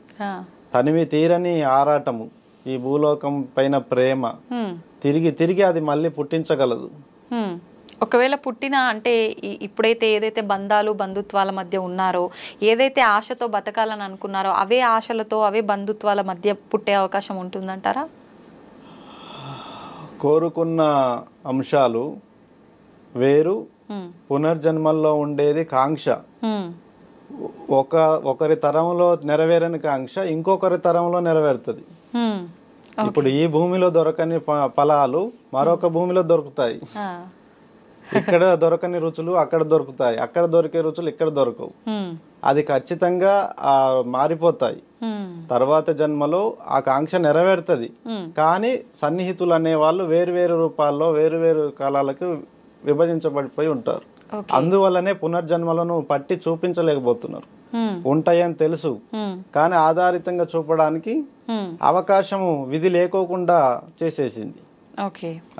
తనివి తీరని ఆరాటము, ఈ భూలోకం పైన ప్రేమ తిరిగి తిరిగి అది మళ్ళీ పుట్టించగలదు. ఒకవేళ పుట్టిన అంటే ఇప్పుడైతే ఏదైతే బంధాలు బంధుత్వాల మధ్య ఉన్నారో, ఏదైతే ఆశతో బతకాలని అనుకున్నారో అవే ఆశలతో అవే బంధుత్వాల మధ్య పుట్టే అవకాశం ఉంటుందంటారా? కోరుకున్న అంశాలు వేరు, పునర్జన్మల్లో ఉండేది కాంక్ష. ఒకరి తరంలో నెరవేరని కాంక్ష ఇంకొకరి తరంలో నెరవేరుతుంది. ఇప్పుడు ఈ భూమిలో దొరకని ఫలాలు మరొక భూమిలో దొరుకుతాయి. ఇక్కడ దొరకని రుచులు అక్కడ దొరుకుతాయి, అక్కడ దొరికే రుచులు ఇక్కడ దొరకవు. అది ఖచ్చితంగా మారిపోతాయి. తర్వాత జన్మలో ఆ కాంక్ష నెరవేరుతుంది. కానీ సన్నిహితులు అనే వాళ్ళు వేరు వేరు రూపాల్లో వేరు వేరు కాలాలకు విభజించబడిపోయి ఉంటారు. అందువల్లనే పునర్జన్మలను పట్టి చూపించలేకపోతున్నారు. ఉంటాయని తెలుసు కానీ ఆధారితంగా చూపడానికి అవకాశము విధి లేకోకుండా చేసేసింది.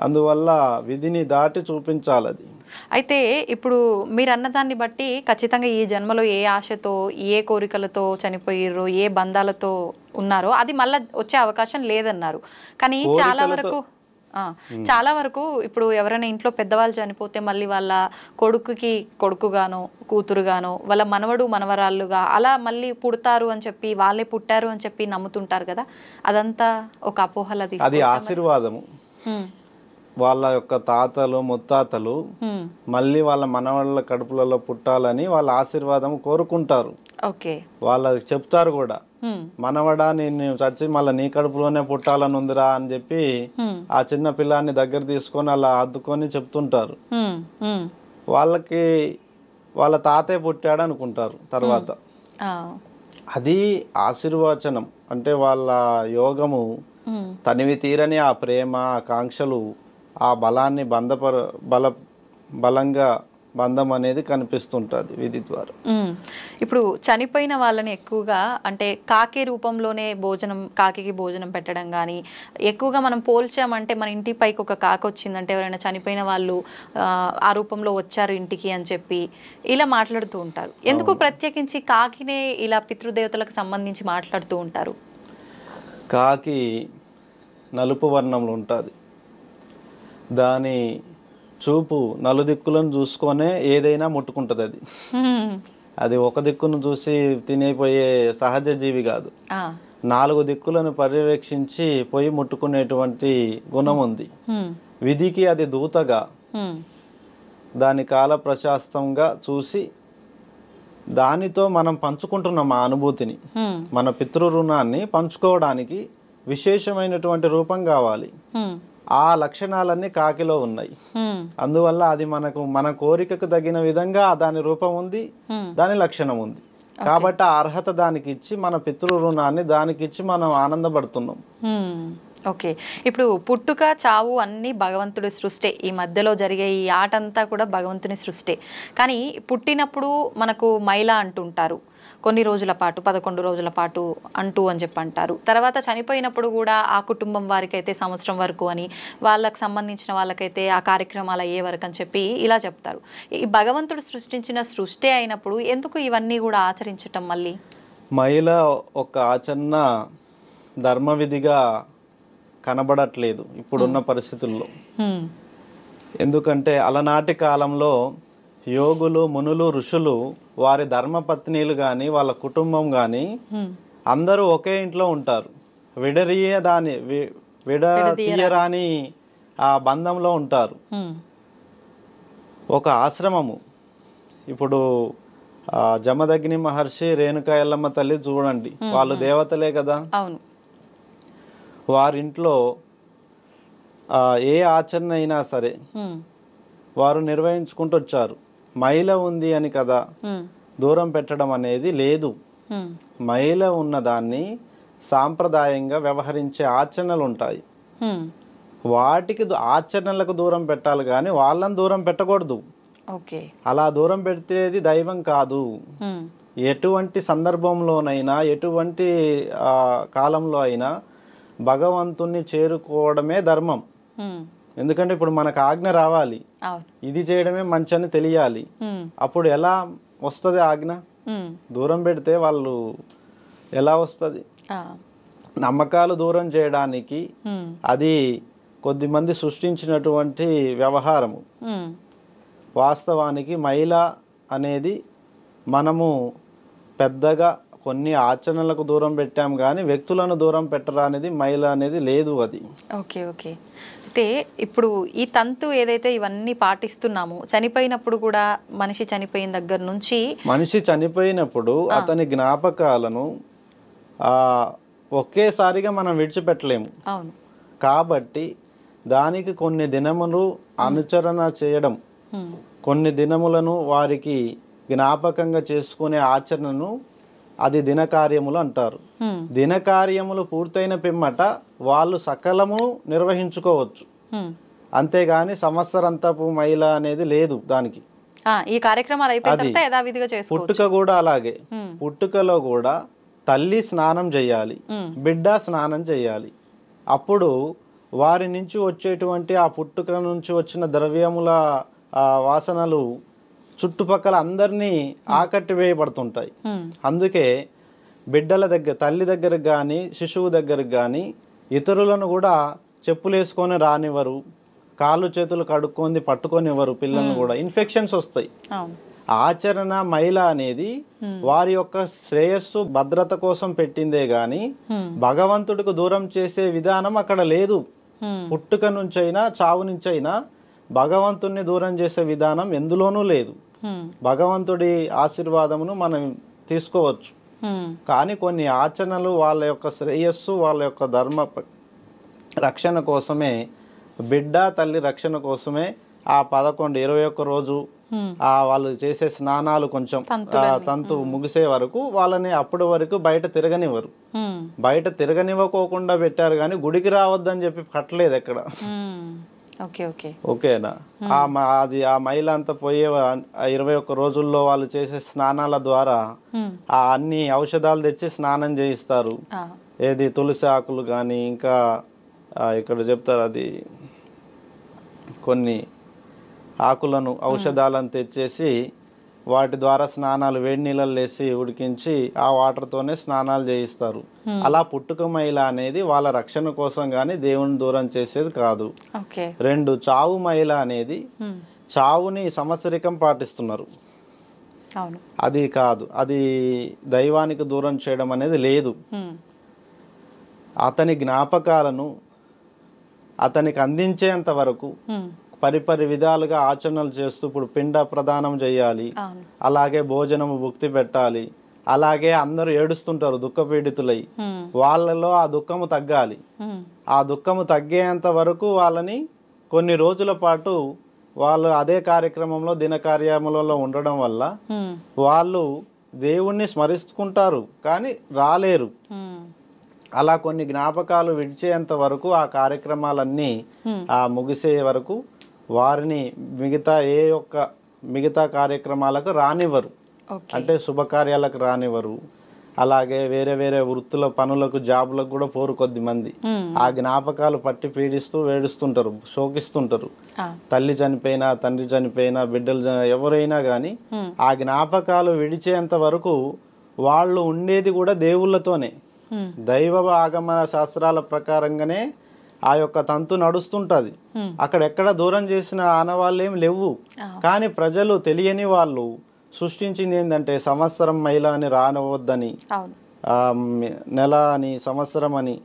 అందువల్ల విధిని దాటి చూపించాలి అది. అయితే ఇప్పుడు మీరు అన్నదాన్ని బట్టి ఖచ్చితంగా ఈ జన్మలో ఏ ఆశతో ఏ కోరికలతో చనిపోయారో ఏ బంధాలతో ఉన్నారో అది మళ్ళీ వచ్చే అవకాశం లేదన్నారు. కానీ చాలా వరకు ఇప్పుడు ఎవరైనా ఇంట్లో పెద్దవాళ్ళు చనిపోతే మళ్ళీ వాళ్ళ కొడుకుకి కొడుకుగానో కూతురుగానో వాళ్ళ మనవడు మనవరాళ్ళుగా అలా మళ్ళీ పుడతారు అని చెప్పి వాళ్ళే పుట్టారు అని చెప్పి నమ్ముతుంటారు కదా, అదంతా ఒక అపోహలది. అది ఆశీర్వాదము. వాళ్ళ యొక్క తాతలు ముత్తాతలు మళ్ళీ వాళ్ళ మనవాళ్ళ కడుపులలో పుట్టాలని వాళ్ళ ఆశీర్వాదం కోరుకుంటారు. వాళ్ళకి చెప్తారు కూడా, మనవడా నేను చచ్చి మళ్ళీ నీ కడుపులోనే పుట్టాలని ఉందిరా అని చెప్పి ఆ చిన్న పిల్లాన్ని దగ్గర తీసుకొని అలా అద్దుకొని చెప్తుంటారు. వాళ్ళకి వాళ్ళ తాతయ్య పుట్టాడు అనుకుంటారు తర్వాత. అది ఆశీర్వచనం. అంటే వాళ్ళ యోగము తనివి తీరని ఆ ప్రేమ ఆకాంక్షలు ఆ బలాన్ని బలంగా బంధం అనేది కనిపిస్తుంటుంది విధి ద్వారా. ఇప్పుడు చనిపోయిన వాళ్ళని ఎక్కువగా అంటే కాకి రూపంలోనే కాకి భోజనం పెట్టడం కానీ ఎక్కువగా మనం పోల్చామంటే మన ఇంటి పైకి ఒక కాకి వచ్చిందంటే ఎవరైనా చనిపోయిన వాళ్ళు ఆ రూపంలో వచ్చారు ఇంటికి అని చెప్పి ఇలా మాట్లాడుతూ ఉంటారు. ఎందుకు ప్రత్యేకించి కాకినే ఇలా పితృదేవతలకు సంబంధించి మాట్లాడుతూ ఉంటారు? కాకి నలుపు వర్ణంలో ఉంటుంది. దాని చూపు నలుదిక్కులను చూసుకొనే ఏదైనా ముట్టుకుంటుంది. అది ఒక దిక్కును చూసి తినేపోయే సహజ జీవి కాదు. 4 దిక్కులను పర్యవేక్షించి పోయి ముట్టుకునేటువంటి గుణం ఉంది. విధికి అది దూతగా దాని కాల ప్రశాస్తంగా చూసి దానితో మనం పంచుకుంటున్నాం ఆ అనుభూతిని. మన పితృ రుణాన్ని పంచుకోవడానికి విశేషమైనటువంటి రూపం కావాలి. ఆ లక్షణాలన్నీ కాకిలో ఉన్నాయి. అందువల్ల అది మన కోరికకు తగిన విధంగా దాని రూపం ఉంది, దాని లక్షణం ఉంది. కాబట్టి ఆ అర్హత దానికి ఇచ్చి మన పితృ రుణాన్ని దానికి ఇచ్చి మనం ఆనందపడుతున్నాం. ఓకే, ఇప్పుడు పుట్టుక చావు అన్నీ భగవంతుడి సృష్టి. ఈ మధ్యలో జరిగే ఈ ఆట అంతా కూడా భగవంతుని సృష్టి. కానీ పుట్టినప్పుడు మనకు మైల అంటుంటారు, కొన్ని రోజుల పాటు 11 రోజుల పాటు అని చెప్పి అంటారు. తర్వాత చనిపోయినప్పుడు కూడా ఆ కుటుంబం వారికైతే సంవత్సరం వరకు అని, వాళ్ళకి సంబంధించిన వాళ్ళకైతే ఆ కార్యక్రమాలు అయ్యే వరకు అని చెప్పి ఇలా చెప్తారు. ఈ భగవంతుడు సృష్టించిన సృష్టి అయినప్పుడు ఎందుకు ఇవన్నీ కూడా ఆచరించటం? మళ్ళీ మైల ఒక ఆచరణ ధర్మవిధిగా కనబడట్లేదు ఇప్పుడున్న పరిస్థితుల్లో. ఎందుకంటే అలనాటి కాలంలో యోగులు మునులు ఋషులు వారి ధర్మపత్నిలు కానీ వాళ్ళ కుటుంబం కానీ అందరూ ఒకే ఇంట్లో ఉంటారు. విడతీయరాని ఆ బంధంలో ఉంటారు. ఒక ఆశ్రమము. ఇప్పుడు జమదగ్ని మహర్షి రేణుకా ఎల్లమ్మ తల్లి చూడండి, వాళ్ళు దేవతలే కదా. వారింట్లో ఏ ఆచరణ అయినా సరే వారు నిర్వహించుకుంటూ వచ్చారు. మైల ఉంది అని కదా దూరం పెట్టడం అనేది లేదు. మైల ఉన్న దాన్ని సాంప్రదాయంగా వ్యవహరించే ఆచరణలు ఉంటాయి. వాటికి ఆచరణలకు దూరం పెట్టాలి కానీ వాళ్ళని దూరం పెట్టకూడదు. అలా దూరం పెడితేది దైవం కాదు. ఎటువంటి సందర్భంలోనైనా ఎటువంటి కాలంలో అయినా భగవంతుణ్ణి చేరుకోవడమే ధర్మం. ఎందుకంటే ఇప్పుడు మనకు ఆజ్ఞ రావాలి, ఇది చేయడమే మంచి అని తెలియాలి. అప్పుడు ఎలా వస్తుంది ఆజ్ఞ? దూరం పెడితే వాళ్ళు ఎలా వస్తుంది? నమ్మకాలు దూరం చేయడానికి అది కొద్దిమంది సృష్టించినటువంటి వ్యవహారము. వాస్తవానికి మహిళ అనేది మనము పెద్దగా కొన్ని ఆచరణలకు దూరం పెట్టాం కానీ వ్యక్తులను దూరం పెట్టరా అనేది మహిళ అనేది లేదు అది. Okay okay. అయితే ఇప్పుడు ఈ తంతు ఏదైతే ఇవన్నీ పాటిస్తున్నామో చనిపోయినప్పుడు కూడా మనిషి చనిపోయిన దగ్గర నుంచి మనిషి చనిపోయినప్పుడు అతని జ్ఞాపకాలను ఒకేసారిగా మనం విడిచిపెట్టలేము. అవును. కాబట్టి దానికి కొన్ని దినములు అనుచరణ చేయడం, కొన్ని దినములను వారికి జ్ఞాపకంగా చేసుకునే ఆచరణను అది దినకార్యములు అంటారు. దినకార్యములు పూర్తయిన పిమ్మట వాళ్ళు సకలము నిర్వహించుకోవచ్చు. అంతేగాని సంవత్సరంతపు మహిళ అనేది లేదు దానికి. ఈ కార్యక్రమాలు అయిపోయిన తర్వాత యథావిధిగా చేసుకోవచ్చు. పుట్టుక కూడా అలాగే. పుట్టుకలో కూడా తల్లి స్నానం చేయాలి, బిడ్డ స్నానం చేయాలి. అప్పుడు వారి నుంచి వచ్చేటువంటి ఆ పుట్టుక నుంచి వచ్చిన ద్రవ్యముల వాసనలు చుట్టుపక్కల అందరినీ ఆకట్టి వేయబడుతుంటాయి. అందుకే బిడ్డల దగ్గర, తల్లి దగ్గరకు కానీ శిశువు దగ్గరకు కానీ ఇతరులను కూడా చెప్పులు వేసుకొని రానివ్వరు, కాళ్ళు చేతులు కడుక్కొని పట్టుకొనివ్వరు. పిల్లలను కూడా ఇన్ఫెక్షన్స్ వస్తాయి. ఆచరణ మహిళ అనేది వారి యొక్క శ్రేయస్సు భద్రత కోసం పెట్టిందే గాని భగవంతుడికి దూరం చేసే విధానం అక్కడ లేదు. పుట్టుక నుంచైనా చావు నుంచైనా భగవంతుడిని దూరం చేసే విధానం ఎందులోనూ లేదు. భగవంతుడి ఆశీర్వాదమును మనం తీసుకోవచ్చు, కానీ కొన్ని ఆచరణలు వాళ్ళ యొక్క శ్రేయస్సు, వాళ్ళ యొక్క ధర్మ రక్షణ కోసమే, బిడ్డ తల్లి రక్షణ కోసమే ఆ 11-21 రోజు వాళ్ళు చేసే స్నానాలు కొంచెం తంతు ముగిసే వరకు వాళ్ళని అప్పటి వరకు బయట తిరగనివ్వరు. బయట తిరగనివ్వకోకుండా పెట్టారు కానీ గుడికి రావద్దని చెప్పి పట్టలేదు ఎక్కడ. ఓకేనా? అది ఆ మహిళ అంతా పోయే 21 రోజుల్లో వాళ్ళు చేసే స్నానాల ద్వారా ఆ అన్ని ఔషధాలు తెచ్చి స్నానం చేయిస్తారు. ఏది తులసి ఆకులు కానీ ఇంకా ఇక్కడ చెప్తారు, అది కొన్ని ఆకులను ఔషధాలను తెచ్చేసి వాటి ద్వారా స్నానాలు వేడి నీళ్ళలో వేసి ఉడికించి ఆ వాటర్తోనే స్నానాలు చేయిస్తారు. అలా పుట్టుక మహిళ అనేది వాళ్ళ రక్షణ కోసం కానీ దేవుని దూరం చేసేది కాదు. 2 చావు మహిళ అనేది చావుని సంవత్సరికం పాటిస్తున్నారు. అది కాదు, అది దైవానికి దూరం చేయడం అనేది లేదు. అతని జ్ఞాపకాలను అతనికి అందించేంత వరకు పరిపరి విధాలుగా ఆచరణలు చేస్తూ ఇప్పుడు పిండ ప్రదానం చేయాలి, అలాగే భోజనము భుక్తి పెట్టాలి, అలాగే అందరూ ఏడుస్తుంటారు దుఃఖపీడితులై, వాళ్ళలో ఆ దుఃఖము తగ్గాలి. ఆ దుఃఖము తగ్గేంత వరకు వాళ్ళని కొన్ని రోజుల పాటు వాళ్ళు అదే కార్యక్రమంలో దినకార్యములలో ఉండడం వల్ల వాళ్ళు దేవుణ్ణి స్మరిస్తుంటారు కానీ రాలేరు. అలా కొన్ని జ్ఞాపకాలు విడిచేంత వరకు ఆ కార్యక్రమాలన్నీ ముగిసే వరకు వారిని మిగతా కార్యక్రమాలకు రానివ్వరు. అంటే శుభకార్యాలకు రానివ్వరు. అలాగే వేరే వేరే వృత్తుల పనులకు జాబులకు కూడా పోరు కొద్దిమంది. ఆ జ్ఞాపకాలు పట్టి పీడిస్తూ వేడుస్తుంటారు, శోకిస్తుంటారు. తల్లి చనిపోయినా, తండ్రి చనిపోయినా, బిడ్డలు ఎవరైనా కానీ ఆ జ్ఞాపకాలు విడిచేంత వరకు వాళ్ళు ఉండేది కూడా దేవుళ్ళతోనే. దైవ ఆగమన శాస్త్రాల ప్రకారంగానే ఆ యొక్క తంతు నడుస్తుంటది. అక్కడెక్కడ దూరం చేసిన ఆనవాళ్ళు ఏం లేవు. కానీ ప్రజలు తెలియని వాళ్ళు సృష్టించింది ఏంటంటే సంవత్సరం మహిళ అని రానవద్దని, నెల అని, సంవత్సరం అని,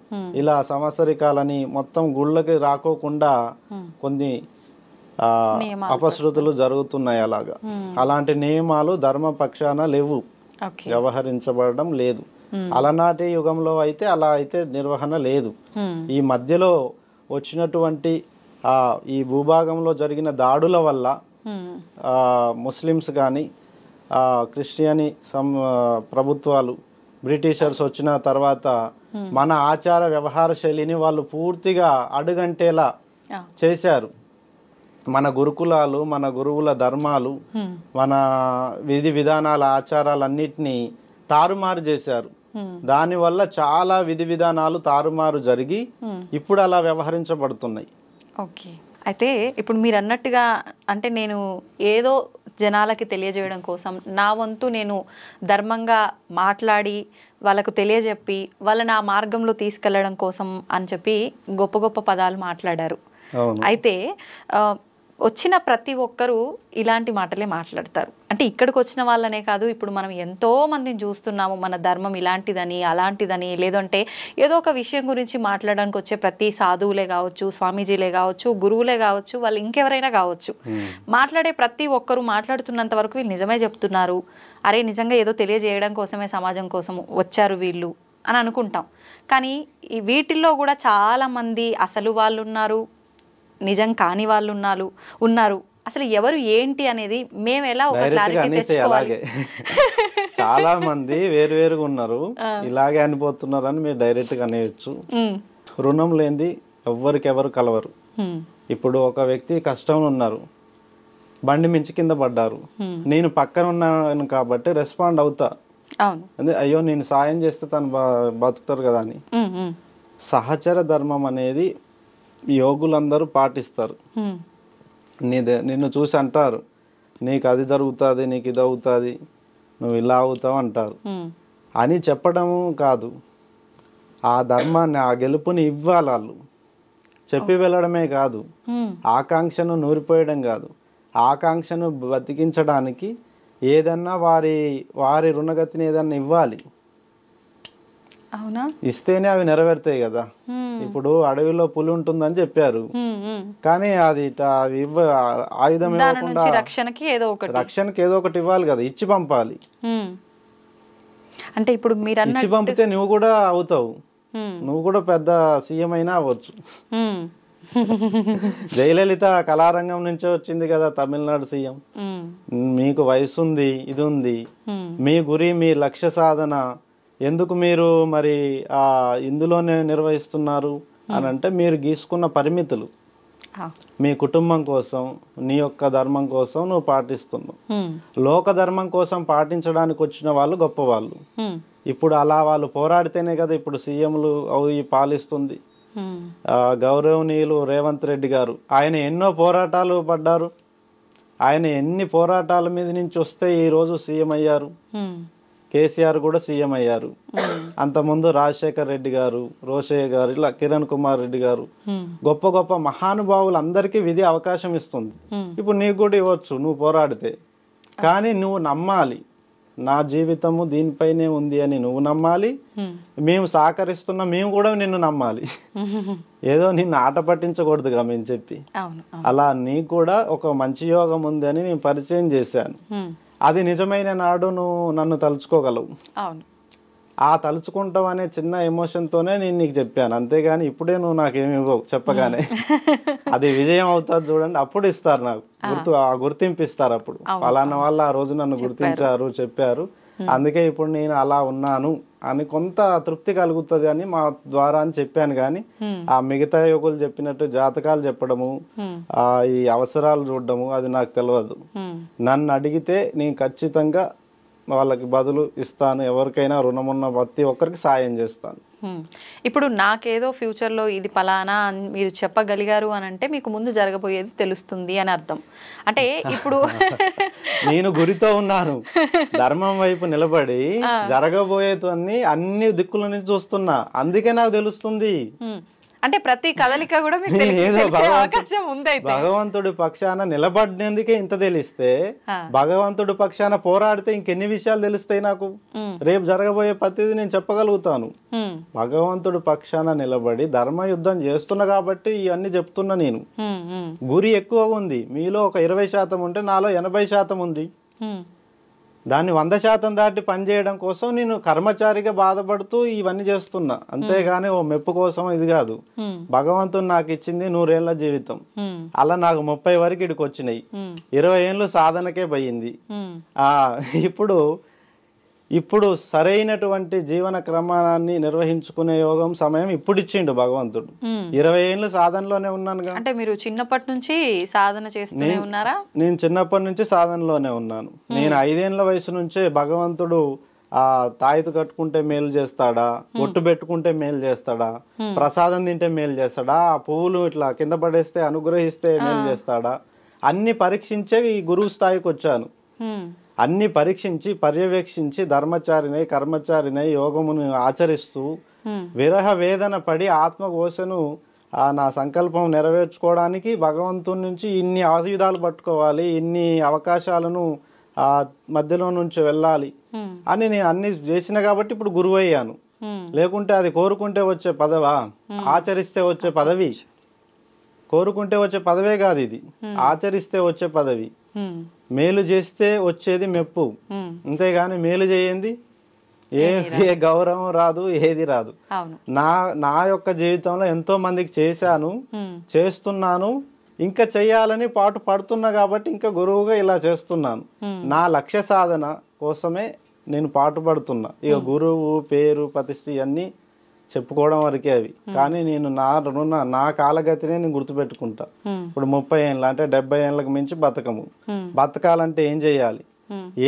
ఇలా సంవత్సరికాలని మొత్తం గుళ్ళకి రాకోకుండా కొన్ని అపశృతులు జరుగుతున్నాయి. అలాంటి నియమాలు ధర్మపక్షాన లేవు, వ్యవహరించబడడం లేదు. అలనాటి యుగంలో అయితే అలా అయితే నిర్వహణ లేదు. ఈ మధ్యలో వచ్చినటువంటి ఈ భూభాగంలో జరిగిన దాడుల వల్ల ముస్లిమ్స్ కానీ క్రిస్టియని ప్రభుత్వాలు, బ్రిటిషర్స్ వచ్చిన తర్వాత మన ఆచార వ్యవహార శైలిని వాళ్ళు పూర్తిగా అడుగంటేలా చేశారు. మన గురుకులాలు, మన గురువుల ధర్మాలు, మన విధి విధానాల ఆచారాలన్నిటినీ తారుమారు చేశారు. దానివల్ల చాలా విధి విధానాలు తారుమారు జరిగి ఇప్పుడు అలా వ్యవహరించబడుతున్నాయి. ఓకే. అయితే ఇప్పుడు మీరు అన్నట్టుగా అంటే నేను ఏదో జనాలకి తెలియజేయడం కోసం నా వంతు నేను ధర్మంగా మాట్లాడి వాళ్ళకు తెలియజెప్పి వాళ్ళని ఆ మార్గంలో తీసుకెళ్లడం కోసం అని చెప్పి గొప్ప గొప్ప పదాలు మాట్లాడారు. అవును. అయితే వచ్చిన ప్రతి ఒక్కరూ ఇలాంటి మాటలే మాట్లాడతారు. అంటే ఇక్కడికి వచ్చిన వాళ్ళనే కాదు, ఇప్పుడు మనం ఎంతో మందిని చూస్తున్నాము, మన ధర్మం ఇలాంటిదని అలాంటిదని, లేదంటే ఏదో ఒక విషయం గురించి మాట్లాడడానికి వచ్చే ప్రతి సాధువులే కావచ్చు, స్వామీజీలే కావచ్చు, గురువులే కావచ్చు, వాళ్ళు ఇంకెవరైనా కావచ్చు, మాట్లాడే ప్రతి ఒక్కరూ మాట్లాడుతున్నంత వరకు వీళ్ళు నిజమే చెప్తున్నారు, అరే నిజంగా ఏదో తెలియజేయడం కోసమే సమాజం కోసం వచ్చారు వీళ్ళు అని అనుకుంటాం. కానీ ఈ వీటిల్లో కూడా చాలామంది అసలు వాళ్ళు ఉన్నారు, నిజం కాని వాళ్ళు ఉన్నారు. అసలు ఎవరు ఏంటి అనేది మేము ఎలా ఒక క్లారిటీ తెచ్చుకోవాలి? చాలా మంది వేరువేరుగా ఉన్నారు, ఇలాగే అనిపోతున్నారు అని మీరు డైరెక్ట్ గా అనేయచ్చు. రుణం లేనిది ఎవరికెవరు కలవరు. ఇప్పుడు ఒక వ్యక్తి కష్టంలో ఉన్నారు, బండి మించి కింద పడ్డారు, నేను పక్కన ఉన్నాను కాబట్టి రెస్పాండ్ అవుతా, అదే అయ్యో నేను సాయం చేస్తే తను బతుకుతారు కదా అని. సహచర ధర్మం అనేది యోగులందరూ పాటిస్తారు. నిన్ను చూసి అంటారు, నీకు అది జరుగుతుంది, నీకు ఇది అవుతుంది, నువ్వు ఇలా అవుతావు అంటారు అని చెప్పడము కాదు, ఆ ధర్మాన్ని ఆ గెలుపుని ఇవ్వాలి. వాళ్ళు చెప్పి వెళ్ళడమే కాదు, ఆకాంక్షను నూరిపోయడం కాదు, ఆకాంక్షను బతికించడానికి ఏదన్నా వారి రుణగతిని ఏదన్నా ఇవ్వాలి. అవునా? ఇస్తేనే అవి నెరవేరుతాయి కదా. ఇప్పుడు అడవిలో పులి ఉంటుందని చెప్పారు, కానీ అది ఆయుధం ఇవ్వకుండా రక్షణకి ఏదో ఒకటి ఇవ్వాలి కదా, ఇచ్చి పంపాలి. అంటే ఇప్పుడు మీరు ఇచ్చి పంపితే నువ్వు కూడా అవుతావు, నువ్వు కూడా పెద్ద సీఎం అయినా అవ్వచ్చు. జయలలిత కళారంగం నుంచే వచ్చింది కదా తమిళనాడు సీఎం. మీకు వయసు ఉంది, ఇది ఉంది, మీ గురి మీ లక్ష్య సాధన ఎందుకు మీరు మరి ఇందులోనే నిర్వహిస్తున్నారు అని అంటే, మీరు గీసుకున్న పరిమితులు మీ కుటుంబం కోసం, నీ యొక్క ధర్మం కోసం నువ్వు పాటిస్తున్నావు. లోక ధర్మం కోసం పాటించడానికి వచ్చిన వాళ్ళు గొప్పవాళ్ళు. ఇప్పుడు అలా వాళ్ళు పోరాడితేనే కదా ఇప్పుడు సీఎంలు అవి పాలిస్తుంది. గౌరవనీయులు రేవంత్ రెడ్డి గారు, ఆయన ఎన్నో పోరాటాలు పడ్డారు, ఆయన ఎన్ని పోరాటాల మీద నుంచి వస్తే ఈరోజు సీఎం అయ్యారు. కేసీఆర్ కూడా సీఎం అయ్యారు. అంతకుముందు రాజశేఖర్ రెడ్డి గారు, రోషయ్య గారు, ఇలా కిరణ్ కుమార్ రెడ్డి గారు, గొప్ప గొప్ప మహానుభావులు అందరికీ విధి అవకాశం ఇస్తుంది. ఇప్పుడు నీకు కూడా ఇవ్వచ్చు నువ్వు పోరాడితే, కానీ నువ్వు నమ్మాలి, నా జీవితము దీనిపైనే ఉంది అని నువ్వు నమ్మాలి. మేము సహకరిస్తున్నా, మేము కూడా నిన్ను నమ్మాలి. ఏదో నిన్ను ఆట పట్టించకూడదుగా మేము చెప్పి. అలా నీకు కూడా ఒక మంచి యోగం ఉంది అని నేను పరిచయం చేశాను. అది నిజమైన నాడు నువ్వు నన్ను తలుచుకోగలవు. ఆ తలుచుకుంటావు అనే చిన్న ఎమోషన్తోనే నేను నీకు చెప్పాను, అంతేగాని ఇప్పుడే నువ్వు నాకేమి ఇవ్వవు చెప్పగానే. అది విజయం అవుతుంది చూడండి, అప్పుడు ఇస్తారు నాకు గుర్తింపు ఇస్తారు. అప్పుడు ఫలానా వాళ్ళు ఆ రోజు నన్ను గుర్తించారు, చెప్పారు, అందుకే ఇప్పుడు నేను అలా ఉన్నాను అని కొంత తృప్తి కలుగుతుంది అని మా ద్వారా అని చెప్పాను. కానీ ఆ మిగతా యోగులు చెప్పినట్టు జాతకాలు చెప్పడము, ఈ అవసరాలు చూడడము అది నాకు తెలియదు. నన్ను అడిగితే నేను ఖచ్చితంగా వాళ్ళకి బదులు ఇస్తాను, ఎవరికైనా రుణం ఉన్న ప్రతి ఒక్కరికి సాయం చేస్తాను. ఇప్పుడు నాకేదో ఫ్యూచర్లో ఇది పలానా అని మీరు చెప్పగలిగారు అని అంటే మీకు ముందు జరగబోయేది తెలుస్తుంది అని అర్థం. అంటే ఇప్పుడు నేను గురితో ఉన్నాను, ధర్మం వైపు నిలబడి జరగబోయేది అన్ని దిక్కుల నుంచి చూస్తున్నా, అందుకే నాకు తెలుస్తుంది. అంటే ప్రతి కదలిక కూడా భగవంతుడి పక్షాన నిలబడినందుకే ఇంత తెలిస్తే, భగవంతుడి పక్షాన పోరాడితే ఇంకెన్ని విషయాలు తెలుస్తాయి నాకు. రేపు జరగబోయే ప్రతిదీ నేను చెప్పగలుగుతాను. భగవంతుడి పక్షాన నిలబడి ధర్మ యుద్ధం చేస్తున్నా కాబట్టి ఇవన్నీ చెప్తున్నా. నేను గురి ఎక్కువగా ఉంది, మీలో ఒక 20% ఉంటే నాలో 80% ఉంది. దాన్ని 100% దాటి పనిచేయడం కోసం నేను కర్మచారిగా బాధపడుతూ ఇవన్నీ చేస్తున్నా, అంతేగాని ఓ మెప్పు కోసం ఇది కాదు. భగవంతుడు నాకు ఇచ్చింది 100 ఏళ్ల జీవితం, అలా నాకు 30 వరకు ఇక్కడికి వచ్చినాయి, 20 ఏళ్ళు సాధనకే పోయింది. ఇప్పుడు సరైనటువంటి జీవన క్రమాన్ని నిర్వహించుకునే యోగం సమయం ఇప్పుడు ఇచ్చిండు భగవంతుడు. 20 ఏళ్ళు సాధనలోనే ఉన్నాను. అంటే మీరు చిన్నప్పటి నుంచి సాధన చేస్తూనే ఉన్నారా? నేను చిన్నప్పటి నుంచి సాధనలోనే ఉన్నాను. నేను 5 ఏళ్ల వయసు నుంచే భగవంతుడు తాయితు కట్టుకుంటే మేలు చేస్తాడా, ఒట్టు పెట్టుకుంటే మేలు చేస్తాడా, ప్రసాదం తింటే మేలు చేస్తాడా, ఆ పువ్వులు ఇట్లా కింద పడేస్తే అనుగ్రహిస్తే మేలు చేస్తాడా, అన్ని పరీక్షించే ఈ గురువు స్థాయికి వచ్చాను. అన్ని పరీక్షించి పర్యవేక్షించి ధర్మచారినై కర్మచారినై యోగమును ఆచరిస్తూ విరహ వేదన పడి ఆత్మఘోషను నా సంకల్పం నెరవేర్చుకోవడానికి భగవంతుని నుంచి ఇన్ని ఆయుధాలు పట్టుకోవాలి, ఇన్ని అవకాశాలను ఆ మధ్యలో నుంచి వెళ్ళాలి అని నేను అన్ని చేసిన కాబట్టి ఇప్పుడు గురువు అయ్యాను. లేకుంటే అది కోరుకుంటే వచ్చే పదవా, ఆచరిస్తే వచ్చే పదవి. కోరుకుంటే వచ్చే పదవే కాదు ఇది, ఆచరిస్తే వచ్చే పదవి. మేలు చేస్తే వచ్చేది మెప్పు, అంతేగాని మేలు చేయండి ఏ గౌరవం రాదు, ఏది రాదు. నా యొక్క జీవితంలో ఎంతో మందికి చేశాను, చేస్తున్నాను, ఇంకా చెయ్యాలని పాటు పడుతున్నా కాబట్టి ఇంకా గురువుగా ఇలా చేస్తున్నాను. నా లక్ష్య సాధన కోసమే నేను పాటు పడుతున్నా. ఇక గురువు పేరు ప్రతిష్ఠ ఇవన్నీ చెప్పుకోవడం వరకే అవి. కానీ నేను నా కాలగతినే నేను గుర్తుపెట్టుకుంటా. ఇప్పుడు 30 ఏళ్ళ అంటే 70 ఏళ్ళకి మించి బతకము. బతకాలంటే ఏం చేయాలి,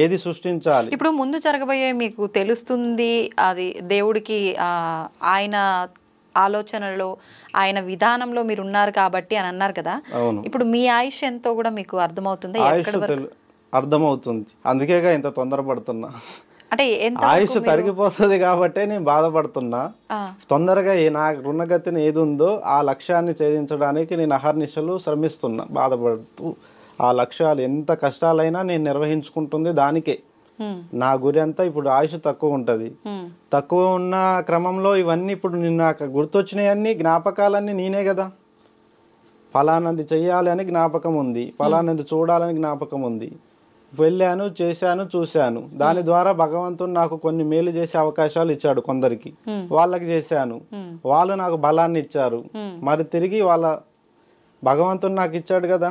ఏది సృష్టించాలి? ఇప్పుడు ముందు జరగబోయే మీకు తెలుస్తుంది, అది దేవుడికి ఆయన ఆలోచనలో ఆయన విధానంలో మీరు ఉన్నారు కాబట్టి అని అన్నారు కదా. ఇప్పుడు మీ ఆయుష్ ఎంతో కూడా మీకు అర్థమవుతుంది? అర్థమవుతుంది, అందుకేగా ఇంత తొందరపడుతున్నా. అంటే ఆయుష్ తరిగిపోతుంది కాబట్టి నేను బాధపడుతున్నా. తొందరగా నా రుణగతిని ఏది ఉందో ఆ లక్ష్యాన్ని ఛేదించడానికి నేను అహర్నిశలు శ్రమిస్తున్నా, బాధపడుతూ. ఆ లక్ష్యాలు ఎంత కష్టాలైనా నేను నిర్వహించుకుంటుంది దానికే. నా గురి అంతా ఇప్పుడు ఆయుష్ తక్కువ ఉంటుంది. తక్కువ ఉన్న క్రమంలో ఇవన్నీ ఇప్పుడు నాకు గుర్తొచ్చినవన్నీ జ్ఞాపకాలన్నీ నేనే కదా. ఫలానంది చెయ్యాలి అని జ్ఞాపకం ఉంది, ఫలానంది చూడాలని జ్ఞాపకం ఉంది. వెళ్ళాను, చేశాను, చూశాను. దాని ద్వారా భగవంతుడు నాకు కొన్ని మేలు చేసే అవకాశాలు ఇచ్చాడు కొందరికి, వాళ్ళకి చేశాను. వాళ్ళు నాకు బలాన్ని ఇచ్చారు, మరి తిరిగి వాళ్ళ భగవంతుడు నాకు ఇచ్చాడు కదా,